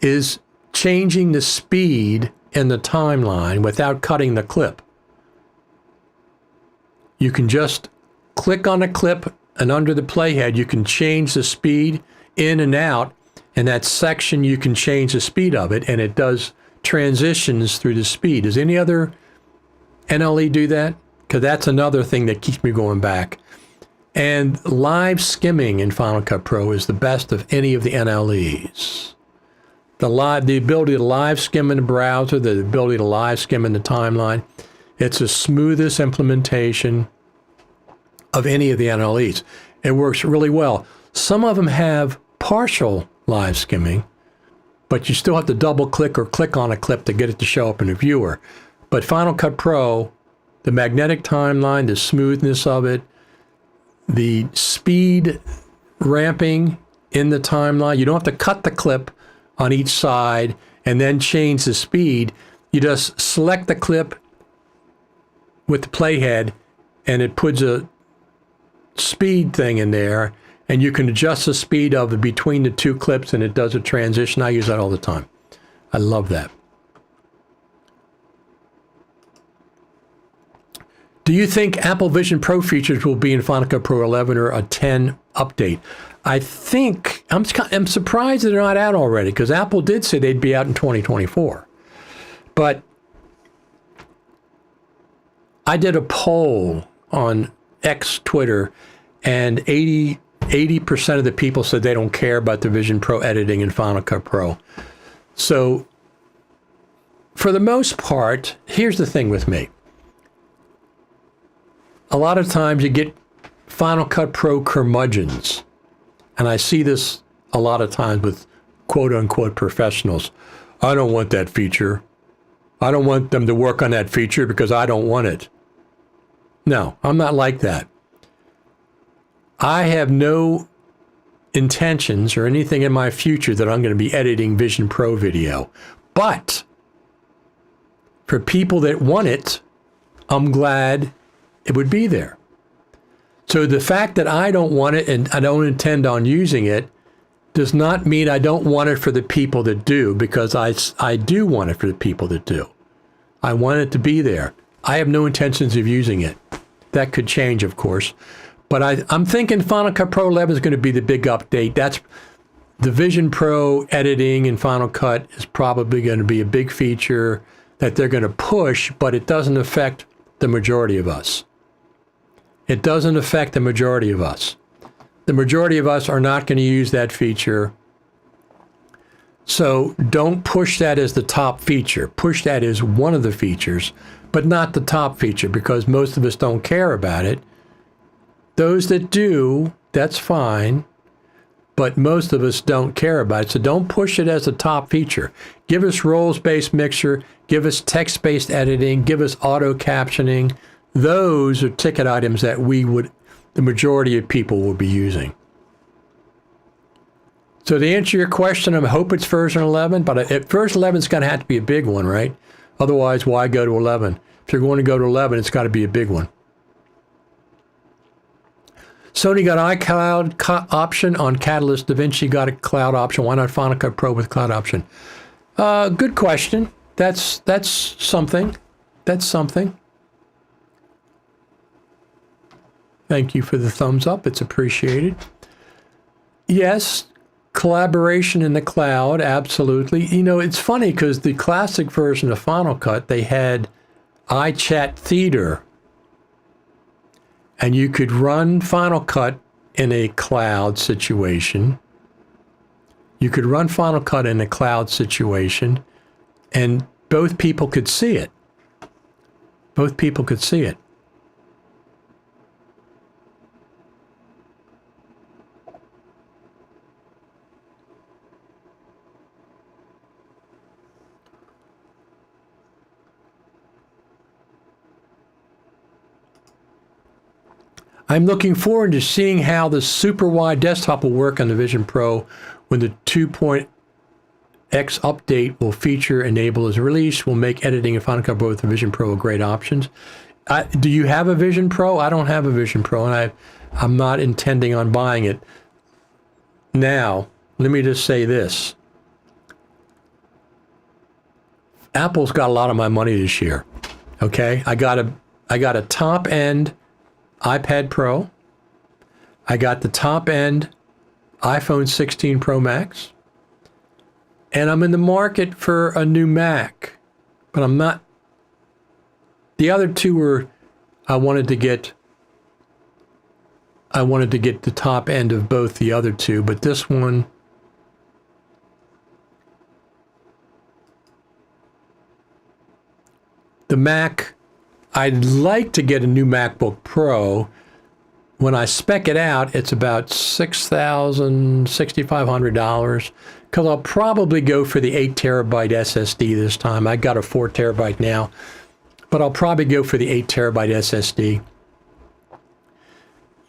is changing the speed in the timeline without cutting the clip. You can just click on a clip, and under the playhead you can change the speed in and out. In that section you can change the speed of it, and it does transitions through the speed. Does any other NLE do that? Because that's another thing that keeps me going back. And live skimming in Final Cut Pro is the best of any of the NLEs. The ability to live skim in the browser, the ability to live skim in the timeline, it's the smoothest implementation of any of the NLEs. It works really well. Some of them have partial live skimming, but you still have to double click or click on a clip to get it to show up in a viewer. But Final Cut Pro, the magnetic timeline, the smoothness of it, the speed ramping in the timeline, you don't have to cut the clip on each side and then change the speed. You just select the clip with the playhead and it puts a speed thing in there, and you can adjust the speed of it between the two clips and it does a transition. I use that all the time. I love that. Do you think Apple Vision Pro features will be in Final Cut Pro 11 or a 10 update? I think, I'm surprised that they're not out already, because Apple did say they'd be out in 2024. But I did a poll on X Twitter, and 80% of the people said they don't care about the Vision Pro editing in Final Cut Pro. So for the most part, here's the thing with me. A lot of times you get Final Cut Pro curmudgeons, and I see this a lot of times with quote-unquote professionals. I don't want that feature. I don't want them to work on that feature because I don't want it. No, I'm not like that. I have no intentions or anything in my future that I'm going to be editing Vision Pro video. But for people that want it, I'm glad it would be there. So the fact that I don't want it and I don't intend on using it does not mean I don't want it for the people that do, because I do want it for the people that do. I want it to be there. I have no intentions of using it. That could change, of course. But I'm thinking Final Cut Pro 11 is going to be the big update. That's the Vision Pro editing in Final Cut is probably going to be a big feature that they're going to push, but it doesn't affect the majority of us. It doesn't affect the majority of us. The majority of us are not going to use that feature. So don't push that as the top feature. Push that as one of the features, but not the top feature, because most of us don't care about it. Those that do, that's fine. but most of us don't care about it. So don't push it as a top feature. Give us roles-based mixer, give us text-based editing, give us auto captioning. Those are ticket items that the majority of people will be using. So to answer your question, I hope it's version 11, but version 11 is going to have to be a big one, right? Otherwise, why go to 11? If you're going to go to 11, it's got to be a big one. Sony got iCloud option on Catalyst. DaVinci got a cloud option. Why not Final Cut Pro with cloud option? Good question. That's something. That's something. Thank you for the thumbs up. It's appreciated. Yes, collaboration in the cloud, absolutely. You know, it's funny because the classic version of Final Cut, they had iChat Theater. And you could run Final Cut in a cloud situation. You could run Final Cut in a cloud situation, and both people could see it. Both people could see it. I'm looking forward to seeing how the super wide desktop will work on the Vision Pro when the 2.x update will feature enable as released, will make editing in Final Cut Pro with the Vision Pro great options. Do you have a Vision Pro? I don't have a Vision Pro, and I'm not intending on buying it. Now, let me just say this. Apple's got a lot of my money this year. Okay? I got a top-end iPad Pro. I got the top-end iPhone 16 Pro Max. And I'm in the market for a new Mac. But I'm not. The other two were, I wanted to get the top end of both the other two, but this one, the Mac, I'd like to get a new MacBook Pro. When I spec it out, it's about $6,000, $6,500, because I'll probably go for the 8 terabyte SSD this time. I got a 4 terabyte now, but I'll probably go for the 8 terabyte SSD.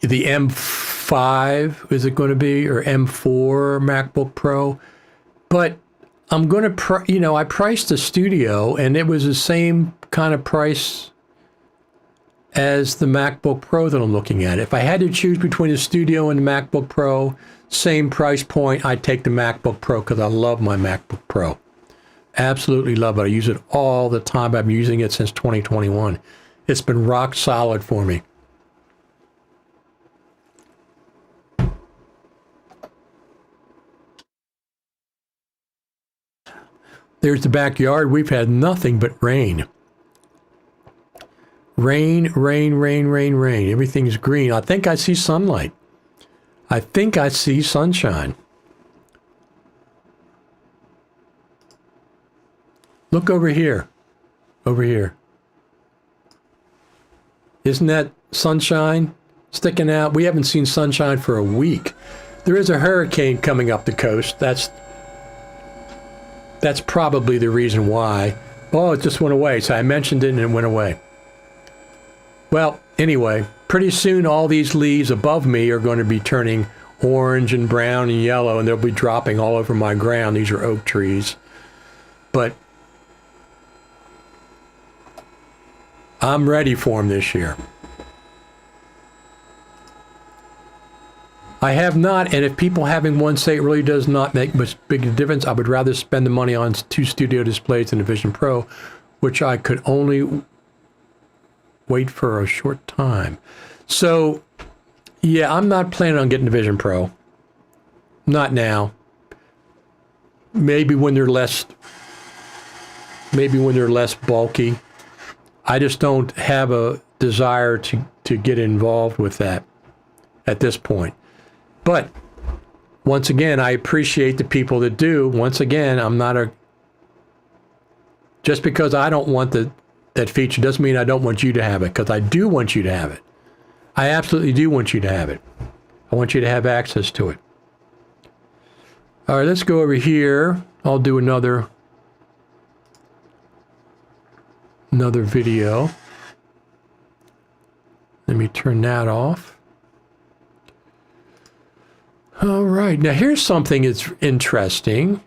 The M5 is it going to be, or M4 MacBook Pro? But I'm going to, I priced the Studio, and it was the same kind of price as the MacBook Pro that I'm looking at. If I had to choose between the Studio and the MacBook Pro, same price point, I'd take the MacBook Pro because I love my MacBook Pro. Absolutely love it. I use it all the time. I've been using it since 2021. It's been rock solid for me. There's the backyard. We've had nothing but rain. Rain, rain, rain, rain, rain. Everything's green. I think I see sunlight. I think I see sunshine. Look over here. Over here. Isn't that sunshine sticking out? We haven't seen sunshine for a week. There is a hurricane coming up the coast. That's probably the reason why. Oh, it just went away. So I mentioned it and it went away. Well, anyway, pretty soon all these leaves above me are going to be turning orange and brown and yellow, and they'll be dropping all over my ground. These are oak trees. But I'm ready for them this year. I have not, and if people having one say it really does not make much big difference, I would rather spend the money on 2 Studio displays than a Vision Pro, which I could only wait for a short time. So, yeah, I'm not planning on getting the Vision Pro. Not now. Maybe when they're less bulky. I just don't have a desire to get involved with that at this point. But once again, I appreciate the people that do. Once again, I'm not just because I don't want that feature doesn't mean I don't want you to have it, because I do want you to have it. I absolutely do want you to have it. I want you to have access to it. All right, let's go over here. I'll do another video. Let me turn that off. All right, now here's something that's interesting.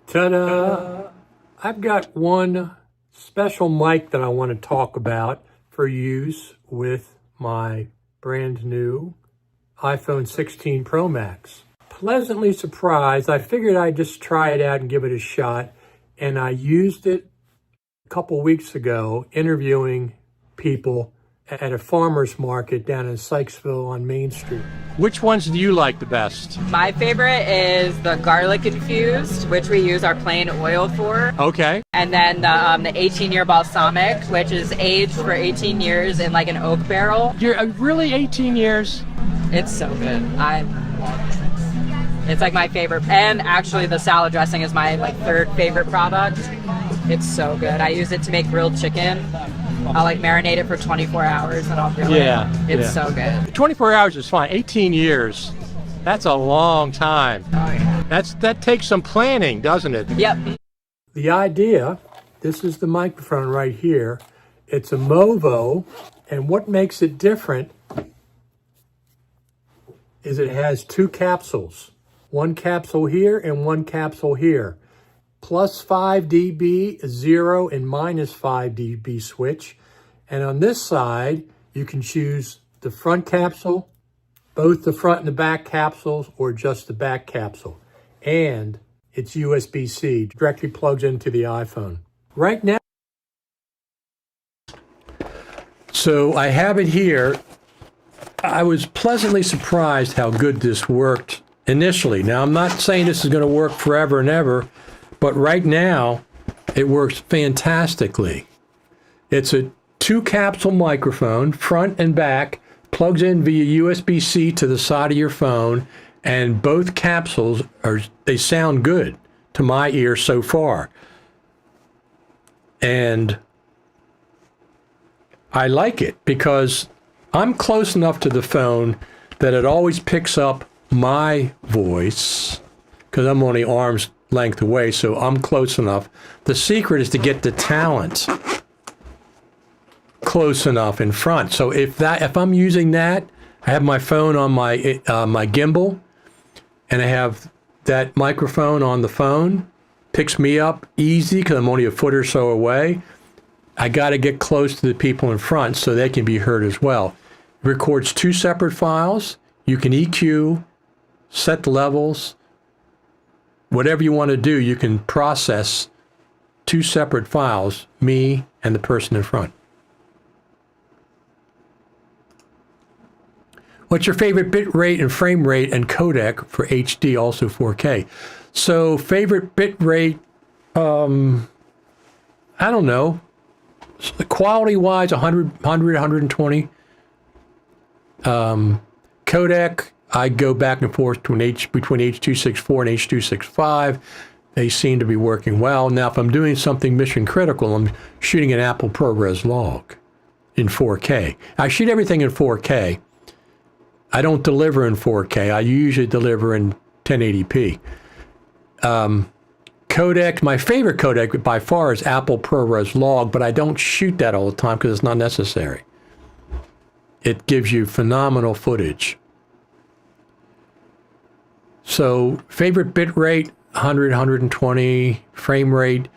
Ta-da! I've got one special mic that I want to talk about for use with my brand new iPhone 16 Pro Max. Pleasantly surprised. I figured I'd just try it out and give it a shot, and I used it a couple weeks ago interviewing people at a farmer's market down in Sykesville on Main Street. Which ones do you like the best? My favorite is the garlic infused, which we use our plain oil for. Okay. And then the 18-year balsamic, which is aged for 18 years in like an oak barrel. You're really 18 years? It's so good. I love it. It's like my favorite. And actually the salad dressing is my like third favorite product. It's so good. I use it to make grilled chicken. I'll like marinate it for 24 hours and I'll grill it. It's so good. 24 hours is fine. 18 years, that's a long time. Oh yeah. That takes some planning, doesn't it? Yep. The idea, this is the microphone right here. It's a Movo, and what makes it different is it has two capsules. One capsule here and one capsule here. Plus 5 dB, 0 and minus 5 dB switch. And on this side, you can choose the front capsule, both the front and the back capsules, or just the back capsule. And it's USB-C, directly plugs into the iPhone. Right now, so I have it here. I was pleasantly surprised how good this worked initially. Now, I'm not saying this is going to work forever and ever, but right now, it works fantastically. It's a 2-capsule microphone, front and back, plugs in via USB-C to the side of your phone, and both capsules they sound good to my ear so far. And I like it because I'm close enough to the phone that it always picks up my voice because I'm only arm's length away, so I'm close enough. The secret is to get the talent close enough in front. So if I'm using that, I have my phone on my gimbal, and I have that microphone on the phone, picks me up easy because I'm only a foot or so away. I got to get close to the people in front so they can be heard as well. It records 2 separate files. You can EQ, set the levels, whatever you want to do, you can process 2 separate files, me and the person in front. What's your favorite bit rate and frame rate and codec for HD, also 4K? So favorite bit rate, I don't know. Quality-wise, 100, 120. Codec, I go back and forth between H.264 and H.265. They seem to be working well. Now, if I'm doing something mission critical, I'm shooting an Apple ProRes log in 4K. I shoot everything in 4K. I don't deliver in 4K. I usually deliver in 1080p. Codec, my favorite codec by far is Apple ProRes log, but I don't shoot that all the time because it's not necessary. It gives you phenomenal footage. So favorite bit rate, 100, 120. Frame rate,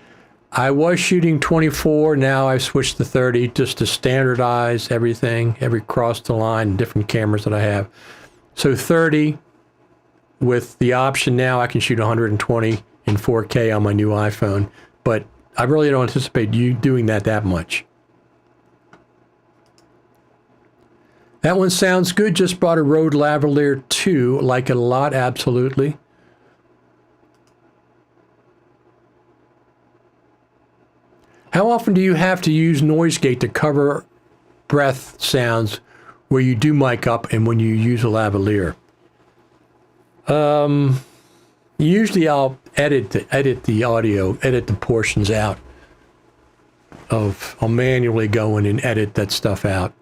I was shooting 24. Now I've switched to 30 just to standardize everything, every cross the line, different cameras that I have. So 30 with the option now I can shoot 120 in 4K on my new iPhone, but I really don't anticipate you doing that much. That one sounds good. Just bought a Rode Lavalier 2. Like it a lot, absolutely. How often often do you have to use noise gate to cover breath sounds where you do mic up and when you use a lavalier? Usually I'll edit the audio, edit the portions out I'll manually go in and edit that stuff out.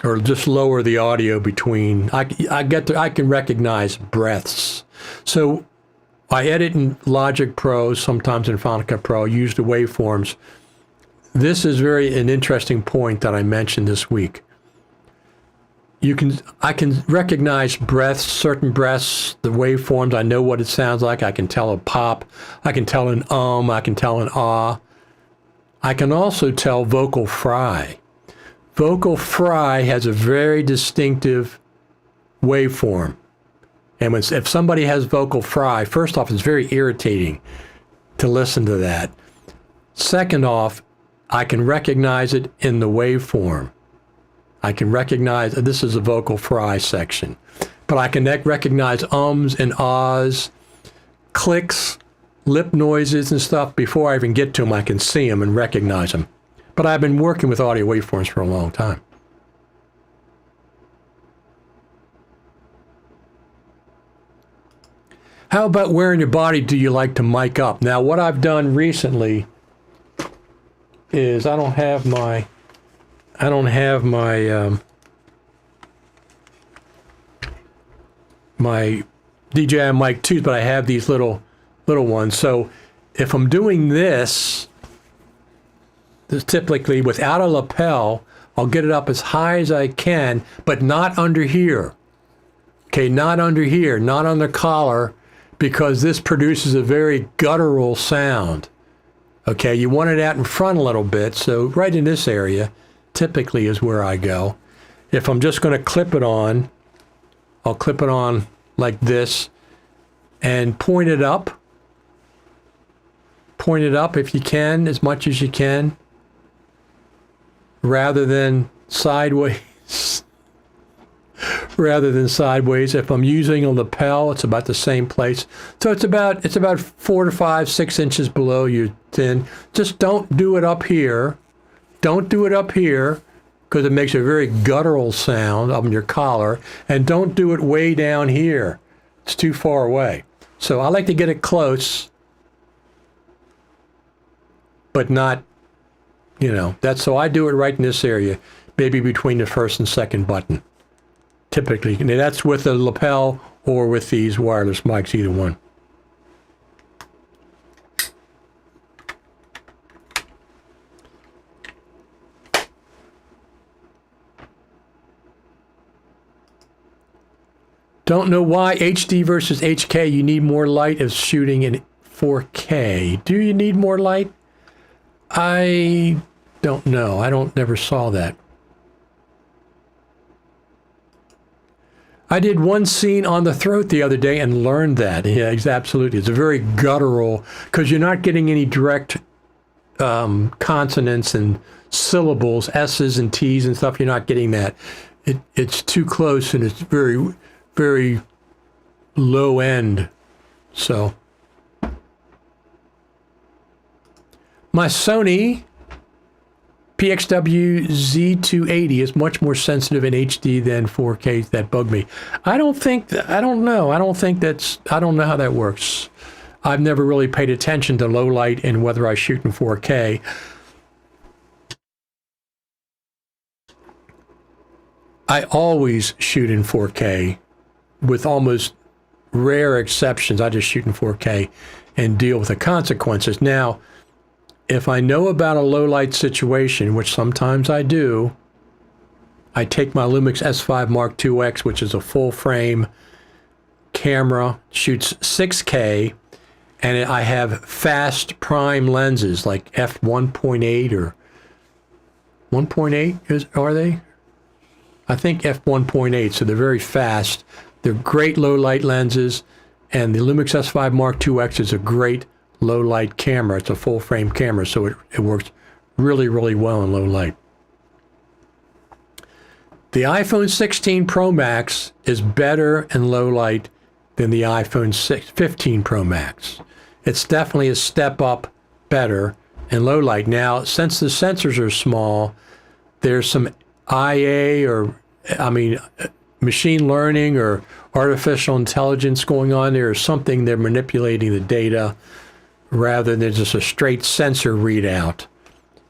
Or just lower the audio between, I can recognize breaths. So I edit in Logic Pro, sometimes in Final Cut Pro, use the waveforms. This is an interesting point that I mentioned this week. I can recognize breaths, certain breaths, the waveforms. I know what it sounds like. I can tell a pop. I can tell an I can tell an ah. I can also tell vocal fry. Vocal fry has a very distinctive waveform. And if somebody has vocal fry, first off, it's very irritating to listen to that. Second off, I can recognize it in the waveform. I can recognize this is a vocal fry section. But I can recognize ums and ahs, clicks, lip noises and stuff. Before I even get to them, I can see them and recognize them. But I've been working with audio waveforms for a long time. How about where in your body do you like to mic up? Now, what I've done recently is I don't have my DJI Mic 2s, but I have these little ones. So if I'm doing this typically without a lapel, I'll get it up as high as I can, but not under here. Okay, not under here, not on the collar, because this produces a very guttural sound. Okay, you want it out in front a little bit, so right in this area typically is where I go. If I'm just going to clip it on, I'll clip it on like this and point it up. Point it up if you can, as much as you can, rather than sideways. If I'm using a lapel, it's about the same place. So it's about 4 to 5, 6 inches below your chin. Just don't do it up here. Don't do it up here because it makes a very guttural sound on your collar. And don't do it way down here. It's too far away. So I like to get it close, but not, so I do it right in this area, maybe between the first and second button. Typically, and that's with the lapel or with these wireless mics, either one. Don't know why HD versus HK, you need more light as shooting in 4K. Do you need more light? I don't know. Never saw that. I did one scene on the throat the other day and learned that. Yeah, absolutely. It's a very guttural, because you're not getting any direct consonants and syllables, S's and T's and stuff. You're not getting that. It's too close and it's very, very low end. So my Sony PXW Z280 is much more sensitive in HD than 4K. That bugged me. I don't know how that works. I've never really paid attention to low light and whether I shoot in 4K. I always shoot in 4K with almost rare exceptions. I just shoot in 4K and deal with the consequences. Now, if I know about a low light situation, which sometimes I do, I take my Lumix S5 Mark IIX, which is a full frame camera, shoots 6K, and I have fast prime lenses like f1.8 or 1.8 are they? I think f1.8, so they're very fast. They're great low light lenses, and the Lumix S5 Mark IIX is a great low light camera. It's a full frame camera, so it works really, really well in low light. The iPhone 16 Pro Max is better in low light than the iPhone 15 Pro Max. It's definitely a step up better and low light. Now, since the sensors are small, there's some machine learning or artificial intelligence going on there, or something. They're manipulating the data rather than just a straight sensor readout.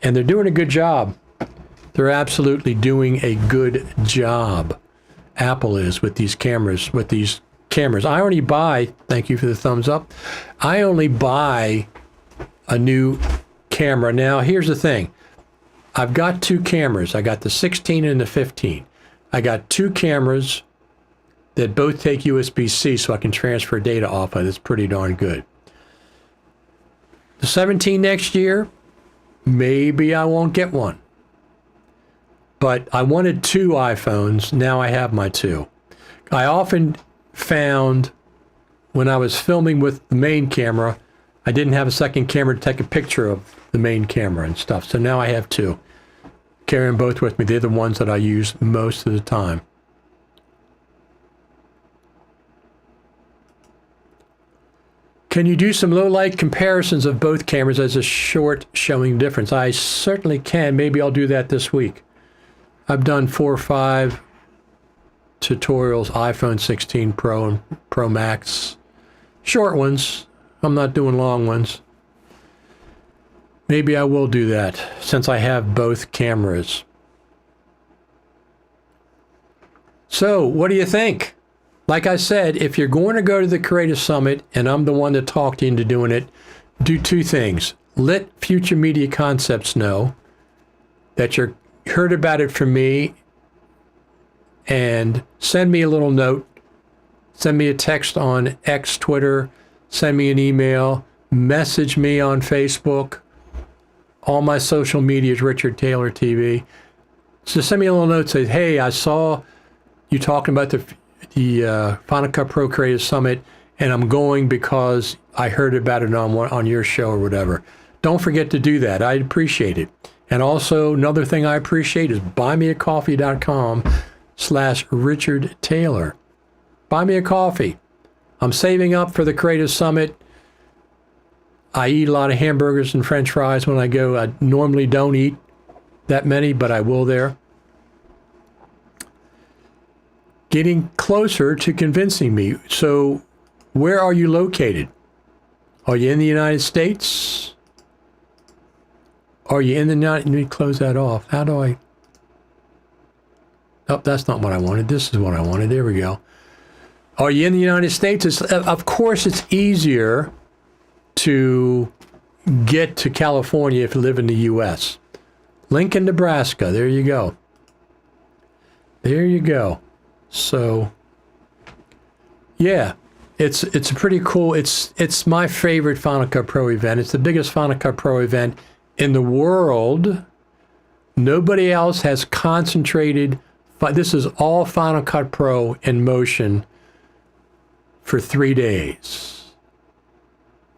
And they're doing a good job. They're absolutely doing a good job. Apple is with these cameras, I only buy, thank you for the thumbs up, I only buy a new camera. Now, here's the thing. I've got two cameras. I got the 16 and the 15. I got two cameras that both take USB-C, so I can transfer data off of it. It's pretty darn good. The 17 next year, maybe I won't get one. But I wanted two iPhones. Now I have my two. I often found when I was filming with the main camera, I didn't have a second camera to take a picture of the main camera and stuff. So now I have two. Carry them both with me. They're the ones that I use most of the time. Can you do some low light comparisons of both cameras as a short showing difference? I certainly can. Maybe I'll do that this week. I've done 4 or 5 tutorials, iPhone 16 Pro and Pro Max. Short ones. I'm not doing long ones. Maybe I will do that since I have both cameras. So, what do you think? Like I said, if you're going to go to the Creative Summit, and I'm the one that talked you into doing it, do two things. Let Future Media Concepts know that you heard about it from me, and send me a little note. Send me a text on X, Twitter. Send me an email. Message me on Facebook. All my social media is Richard Taylor TV. So send me a little note. Say, hey, I saw you talking about the Final Cut Pro Creative Summit, and I'm going because I heard about it on your show or whatever. Don't forget to do that. I'd appreciate it. And also, another thing I appreciate is buymeacoffee.com/Richard Taylor. Buy me a coffee. I'm saving up for the Creative Summit. I eat a lot of hamburgers and French fries when I go. I normally don't eat that many, but I will there. Getting closer to convincing me. So, where are you located? Are you in the United States? Are you in the United... Let me close that off. How do I... Oh, that's not what I wanted. This is what I wanted. There we go. Are you in the United States? Of course, it's easier to get to California if you live in the U.S. Lincoln, Nebraska. There you go. There you go. So, yeah, it's a pretty cool. It's my favorite Final Cut Pro event. It's the biggest Final Cut Pro event in the world. Nobody else has concentrated. But this is all Final Cut Pro in motion for 3 days.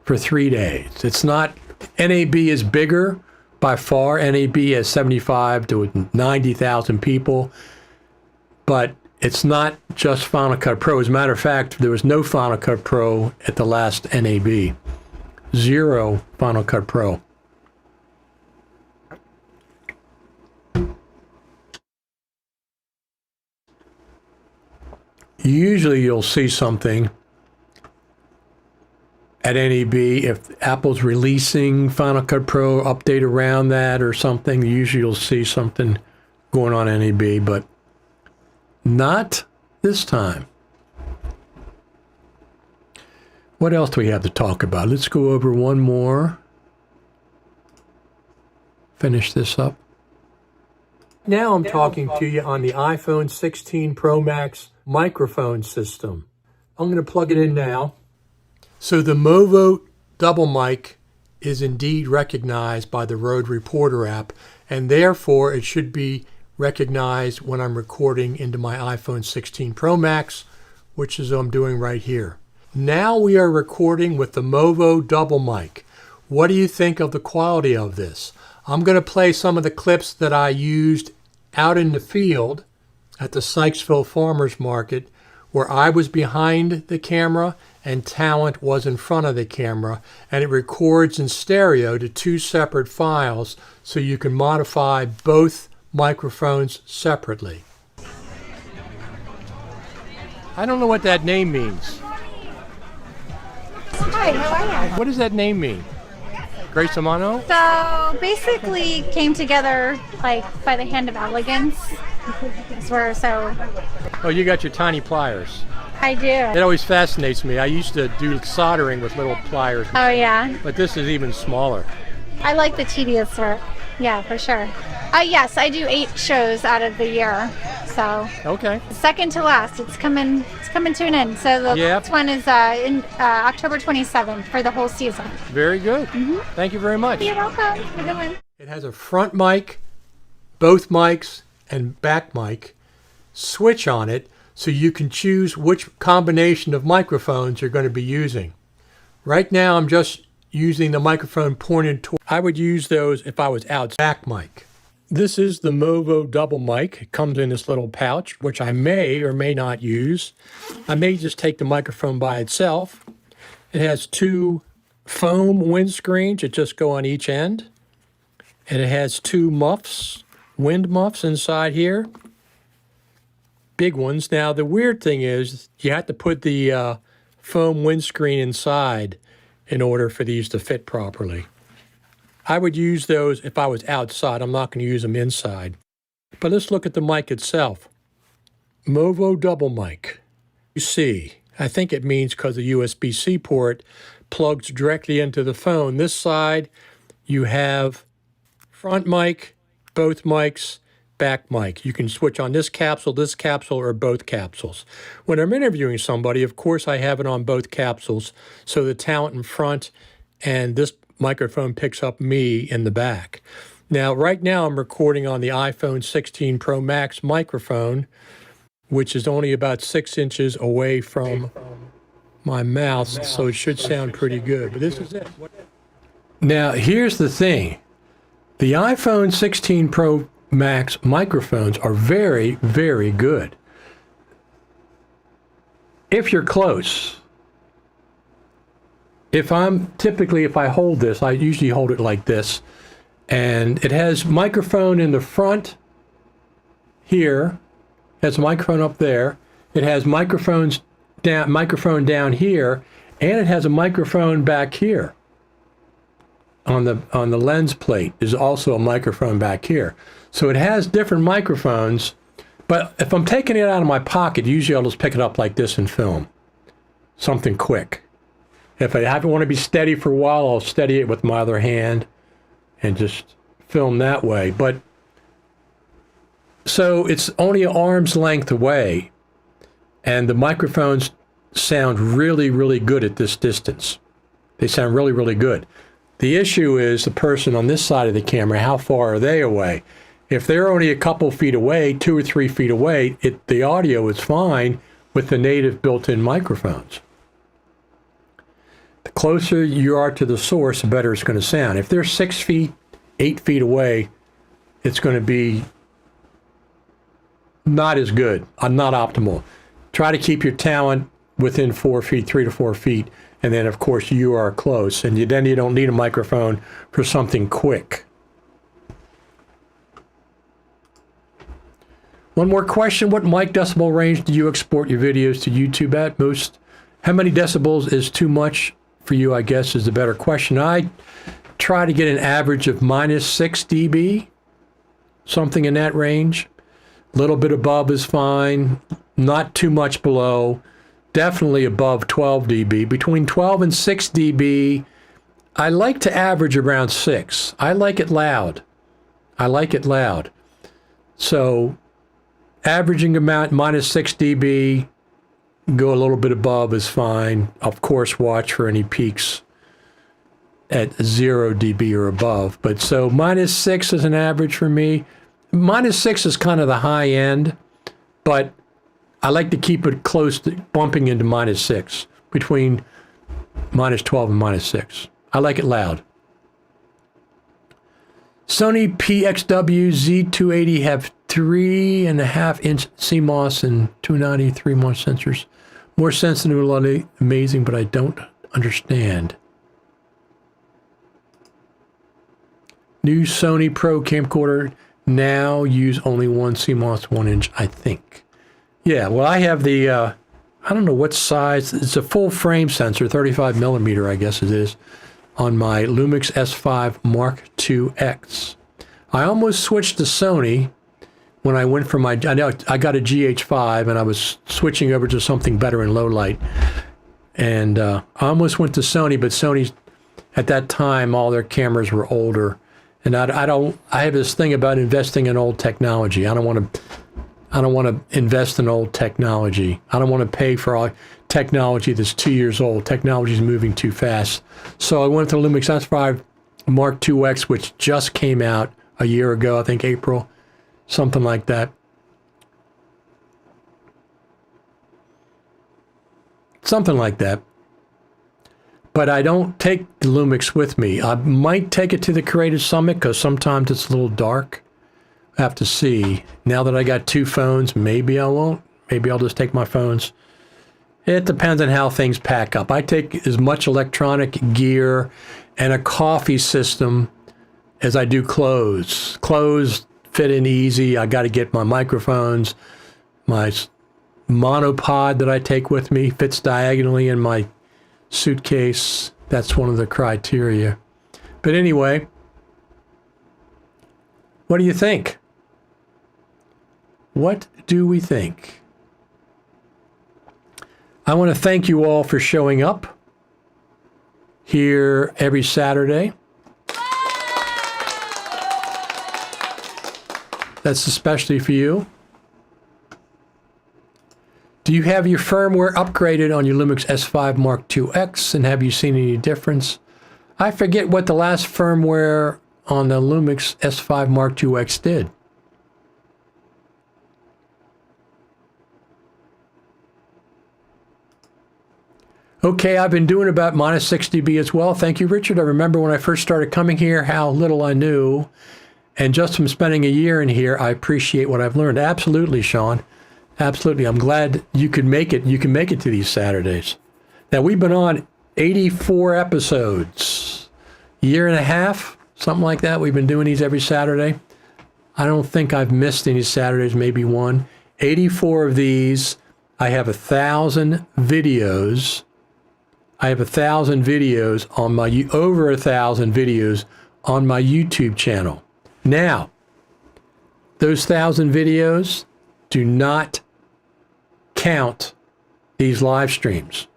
For 3 days. It's not, NAB is bigger by far. NAB has 75 to 90,000 people. But it's not just Final Cut Pro. As a matter of fact, there was no Final Cut Pro at the last NAB. 0 Final Cut Pro. Usually you'll see something at NAB if Apple's releasing Final Cut Pro update around that or something. Usually you'll see something going on NAB, but not this time. What else do we have to talk about? Let's go over one more. Finish this up. Now I'm talking to you on the iPhone 16 Pro Max microphone system. I'm going to plug it in now. So the Movo double mic is indeed recognized by the Rode Reporter app, and therefore it should be recognized when I'm recording into my iPhone 16 Pro Max, which is what I'm doing right here. Now we are recording with the Movo double mic. What do you think of the quality of this? I'm going to play some of the clips that I used out in the field at the Sykesville Farmers Market where I was behind the camera and talent was in front of the camera, and it records in stereo to two separate files so you can modify both microphones separately. I don't know what that name means. Hi, how are you? What does that name mean? Grace Amano? So basically came together like by the hand of elegance. Oh, you got your tiny pliers. I do. It always fascinates me. I used to do soldering with little pliers, Oh yeah. but this is even smaller. I like the tedious work. Yeah, for sure. Yes, I do 8 shows out of the year. So Okay. second to last. It's coming to an end. So the Yep. next one is in October 27th for the whole season. Very good. Thank you very much. You're welcome. Have a good one. It has a front mic, both mics, and back mic switch on it so you can choose which combination of microphones you're going to be using. Right now I'm just using the microphone pointed toward. I would use those if I was out. Back mic. This is the Movo double mic. It comes in this little pouch, which I may or may not use. I may just take the microphone by itself. It has 2 foam windscreens that just go on each end. And it has 2 muffs, wind muffs inside here. Big ones. Now, the weird thing is you have to put the foam windscreen inside in order for these to fit properly. I would use those if I was outside. I'm not going to use them inside. But let's look at the mic itself. Movo double mic. You see, I think it means because the USB-C port plugs directly into the phone. This side, you have front mic, both mics, back mic. You can switch on this capsule, or both capsules. When I'm interviewing somebody, of course, I have it on both capsules, so the talent in front and this microphone picks up me in the back. Now, right now, I'm recording on the iPhone 16 Pro Max microphone, which is only about 6 inches away from my mouth, so it should sound pretty good. But this is it. Now, here's the thing. The iPhone 16 Pro Max microphones are very, very good. If you're close. If I hold this, I usually hold it like this, and it has microphone in the front here, has a microphone up there, it has microphone down here, and it has a microphone back here. On the lens plate is also a microphone back here. So it has different microphones, but if I'm taking it out of my pocket, usually I'll just pick it up like this and film something quick. If I want to be steady for a while, I'll steady it with my other hand and just film that way. But so it's only an arm's length away, and the microphones sound really, really good at this distance. They sound really, really good. The issue is the person on this side of the camera, how far are they away? If they're only a couple feet away, 2 or 3 feet away, the audio is fine with the native built-in microphones. The closer you are to the source, the better it's going to sound. If they're 6 feet, 8 feet away, it's going to be not as good, not optimal. Try to keep your talent within 4 feet, 3 to 4 feet, and then of course you are close, and then you don't need a microphone for something quick. One more question. What mic decibel range do you export your videos to YouTube at most? How many decibels is too much for you, I guess, is the better question. I try to get an average of -6 dB, something in that range. A little bit above is fine, not too much below, definitely above 12 dB. Between 12 and 6 dB, I like to average around 6. I like it loud. So averaging amount -6 dB, go a little bit above is fine. Of course, watch for any peaks at 0 dB or above. But so -6 is an average for me. -6 is kind of the high end, but I like to keep it close to bumping into -6, between -12 and -6. I like it loud. Sony PXW Z280 have 3.5-inch CMOS and 293 more sensors. More sensitivity, amazing, but I don't understand. New Sony Pro camcorder now use only one CMOS 1-inch, I think. Yeah, well, I have the, I don't know what size. It's a full frame sensor, 35 millimeter, I guess it is, on my Lumix S5 Mark II X. I almost switched to Sony when I went from I got a GH5 and I was switching over to something better in low light. And I almost went to Sony, but Sony's, at that time, all their cameras were older. And I have this thing about investing in old technology. I don't want to invest in old technology. I don't want to pay for all technology that's 2 years old. Technology is moving too fast. So I went to Lumix S5 Mark II X, which just came out a year ago, I think April, something like that. Something like that. But I don't take the Lumix with me. I might take it to the Creative Summit because sometimes it's a little dark. I have to see. Now that I got two phones, maybe I won't. Maybe I'll just take my phones. It depends on how things pack up. I take as much electronic gear and a coffee system as I do clothes. Clothes fit in easy. I got to get my microphones. My monopod that I take with me fits diagonally in my suitcase. That's one of the criteria. But anyway, what do you think? What do we think? I want to thank you all for showing up here every Saturday. That's especially for you. Do you have your firmware upgraded on your Lumix S5 Mark II X, and have you seen any difference? I forget what the last firmware on the Lumix S5 Mark II X did. Okay, I've been doing about minus 6 dB as well. Thank you, Richard. I remember when I first started coming here, how little I knew. And just from spending a year in here, I appreciate what I've learned. Absolutely, Sean. Absolutely. I'm glad you could make it. You can make it to these Saturdays. Now, we've been on 84 episodes. Year and a half, something like that. We've been doing these every Saturday. I don't think I've missed any Saturdays, maybe one. 84 of these. I have 1,000 videos. I have 1,000 videos on my, over 1,000 videos on my YouTube channel. Now, those 1,000 videos do not count these live streams.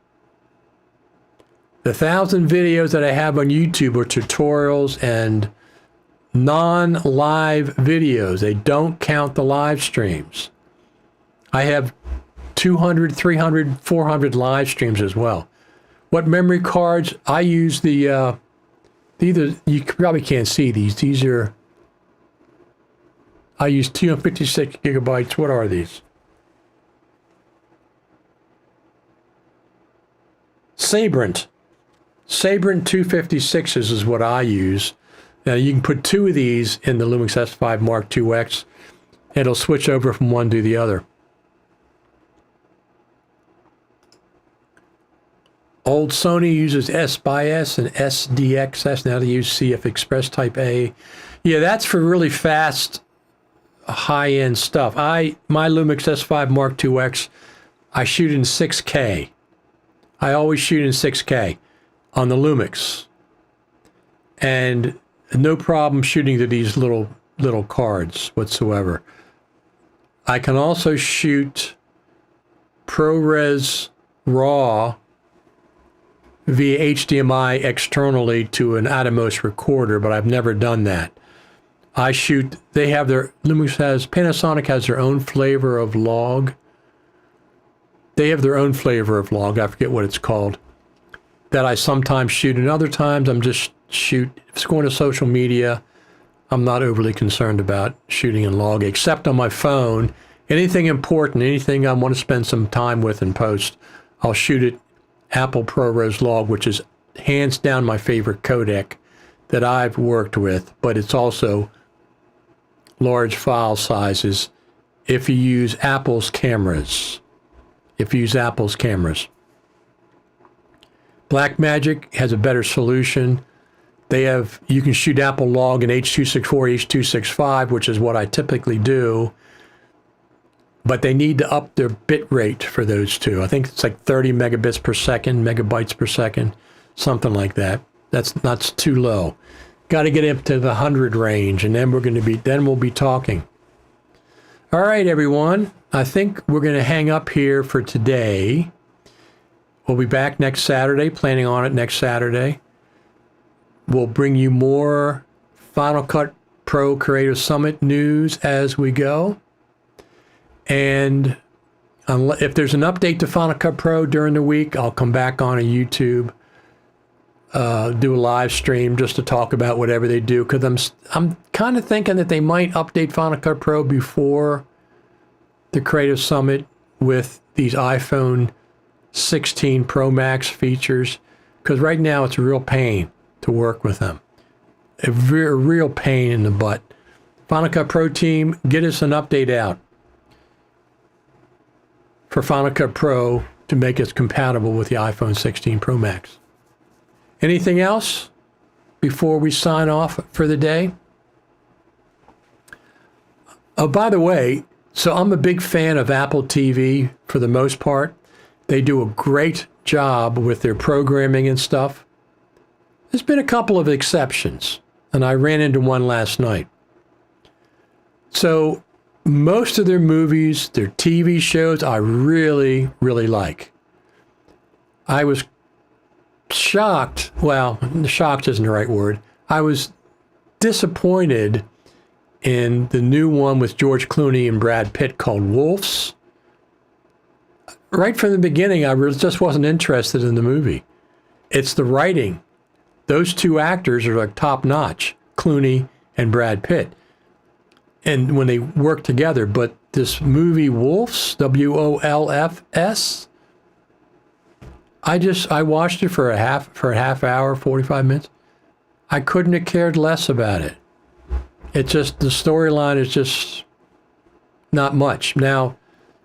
The 1,000 videos that I have on YouTube are tutorials and non-live videos. They don't count the live streams. I have 200, 300, 400 live streams as well. What memory cards? I use the, you probably can't see these. These are, I use 256 gigabytes. What are these? Sabrent 256s is what I use. Now you can put two of these in the Lumix S5 Mark II X. It'll switch over from one to the other. Old Sony uses S/S and SDXS. Now they use CF Express Type A. Yeah, that's for really fast, high-end stuff. My Lumix S5 Mark II X, I shoot in 6K. I always shoot in 6K on the Lumix. And no problem shooting to these little cards whatsoever. I can also shoot ProRes RAW via HDMI externally to an Atomos recorder, but I've never done that. I shoot, they have their, Panasonic has their own flavor of log. They have their own flavor of log, I forget what it's called, that I sometimes shoot, and other times I'm just shoot. If it's going to social media, I'm not overly concerned about shooting in log, except on my phone. Anything important, anything I want to spend some time with in post, I'll shoot it Apple ProRes log, which is hands down my favorite codec that I've worked with, but it's also large file sizes if you use Apple's cameras. Blackmagic has a better solution. You can shoot Apple log in H.264, H.265, which is what I typically do. But they need to up their bit rate for those two. I think it's like 30 megabytes per second, something like that. That's too low. Got to get up to the 100 range, and then we'll be talking. All right, everyone. I think we're going to hang up here for today. We'll be back next Saturday, planning on it next Saturday. We'll bring you more Final Cut Pro Creative Summit news as we go. And if there's an update to Final Cut Pro during the week, I'll come back on a YouTube, do a live stream just to talk about whatever they do. Because I'm kind of thinking that they might update Final Cut Pro before the Creative Summit with these iPhone 16 Pro Max features. Because right now it's a real pain to work with them. A real pain in the butt. Final Cut Pro team, get us an update out for Final Cut Pro to make it compatible with the iPhone 16 Pro Max. Anything else before we sign off for the day? Oh, by the way, so I'm a big fan of Apple TV for the most part. They do a great job with their programming and stuff. There's been a couple of exceptions, and I ran into one last night. So most of their movies, their TV shows, I really, really like. I was shocked. Well, shocked isn't the right word. I was disappointed in the new one with George Clooney and Brad Pitt called Wolves. Right from the beginning, I just wasn't interested in the movie. It's the writing. Those two actors are like top notch, Clooney and Brad Pitt. And when they work together, but this movie Wolves, WOLFS, I watched it for a half hour, 45 minutes. I couldn't have cared less about it. It just, the storyline is just not much. Now,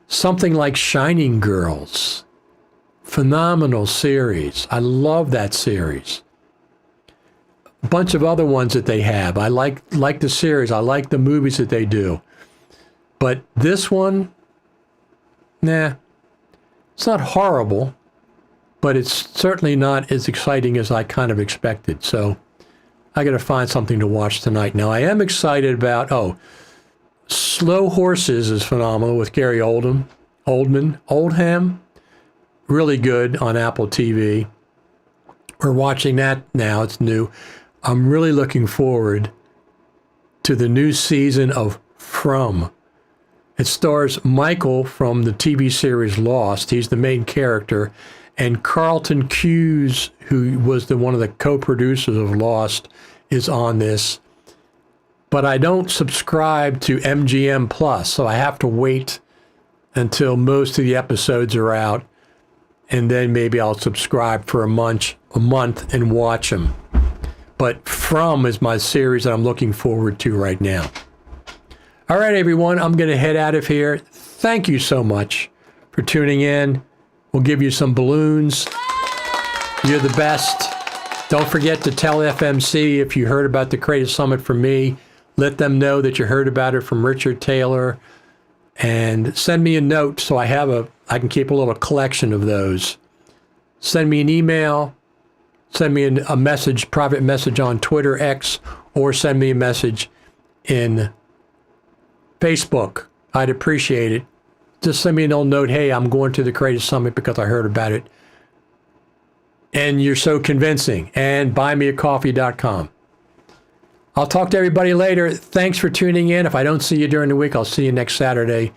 something like Shining Girls, phenomenal series. I love that series. A bunch of other ones that they have. I like the series. I like the movies that they do. But this one, nah, it's not horrible, but it's certainly not as exciting as I kind of expected. So I got to find something to watch tonight. Now, I am excited about, Slow Horses is phenomenal with Gary Oldham. Really good on Apple TV. We're watching that now. It's new. I'm really looking forward to the new season of From. It stars Michael from the TV series Lost. He's the main character. And Carlton Cuse, who was one of the co-producers of Lost, is on this. But I don't subscribe to MGM Plus, so I have to wait until most of the episodes are out. And then maybe I'll subscribe for a month and watch them. But From is my series that I'm looking forward to right now. All right, everyone, I'm going to head out of here. Thank you so much for tuning in. We'll give you some balloons. You're the best. Don't forget to tell FMC if you heard about the Creative Summit from me. Let them know that you heard about it from Richard Taylor. And send me a note so I can keep a little collection of those. Send me an email. Send me a message, private message on Twitter, X, or send me a message in Facebook. I'd appreciate it. Just send me a little note, hey, I'm going to the Creative Summit because I heard about it. And you're so convincing. And buymeacoffee.com. I'll talk to everybody later. Thanks for tuning in. If I don't see you during the week, I'll see you next Saturday,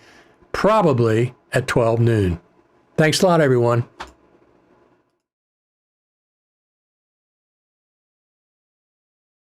probably at 12 noon. Thanks a lot, everyone.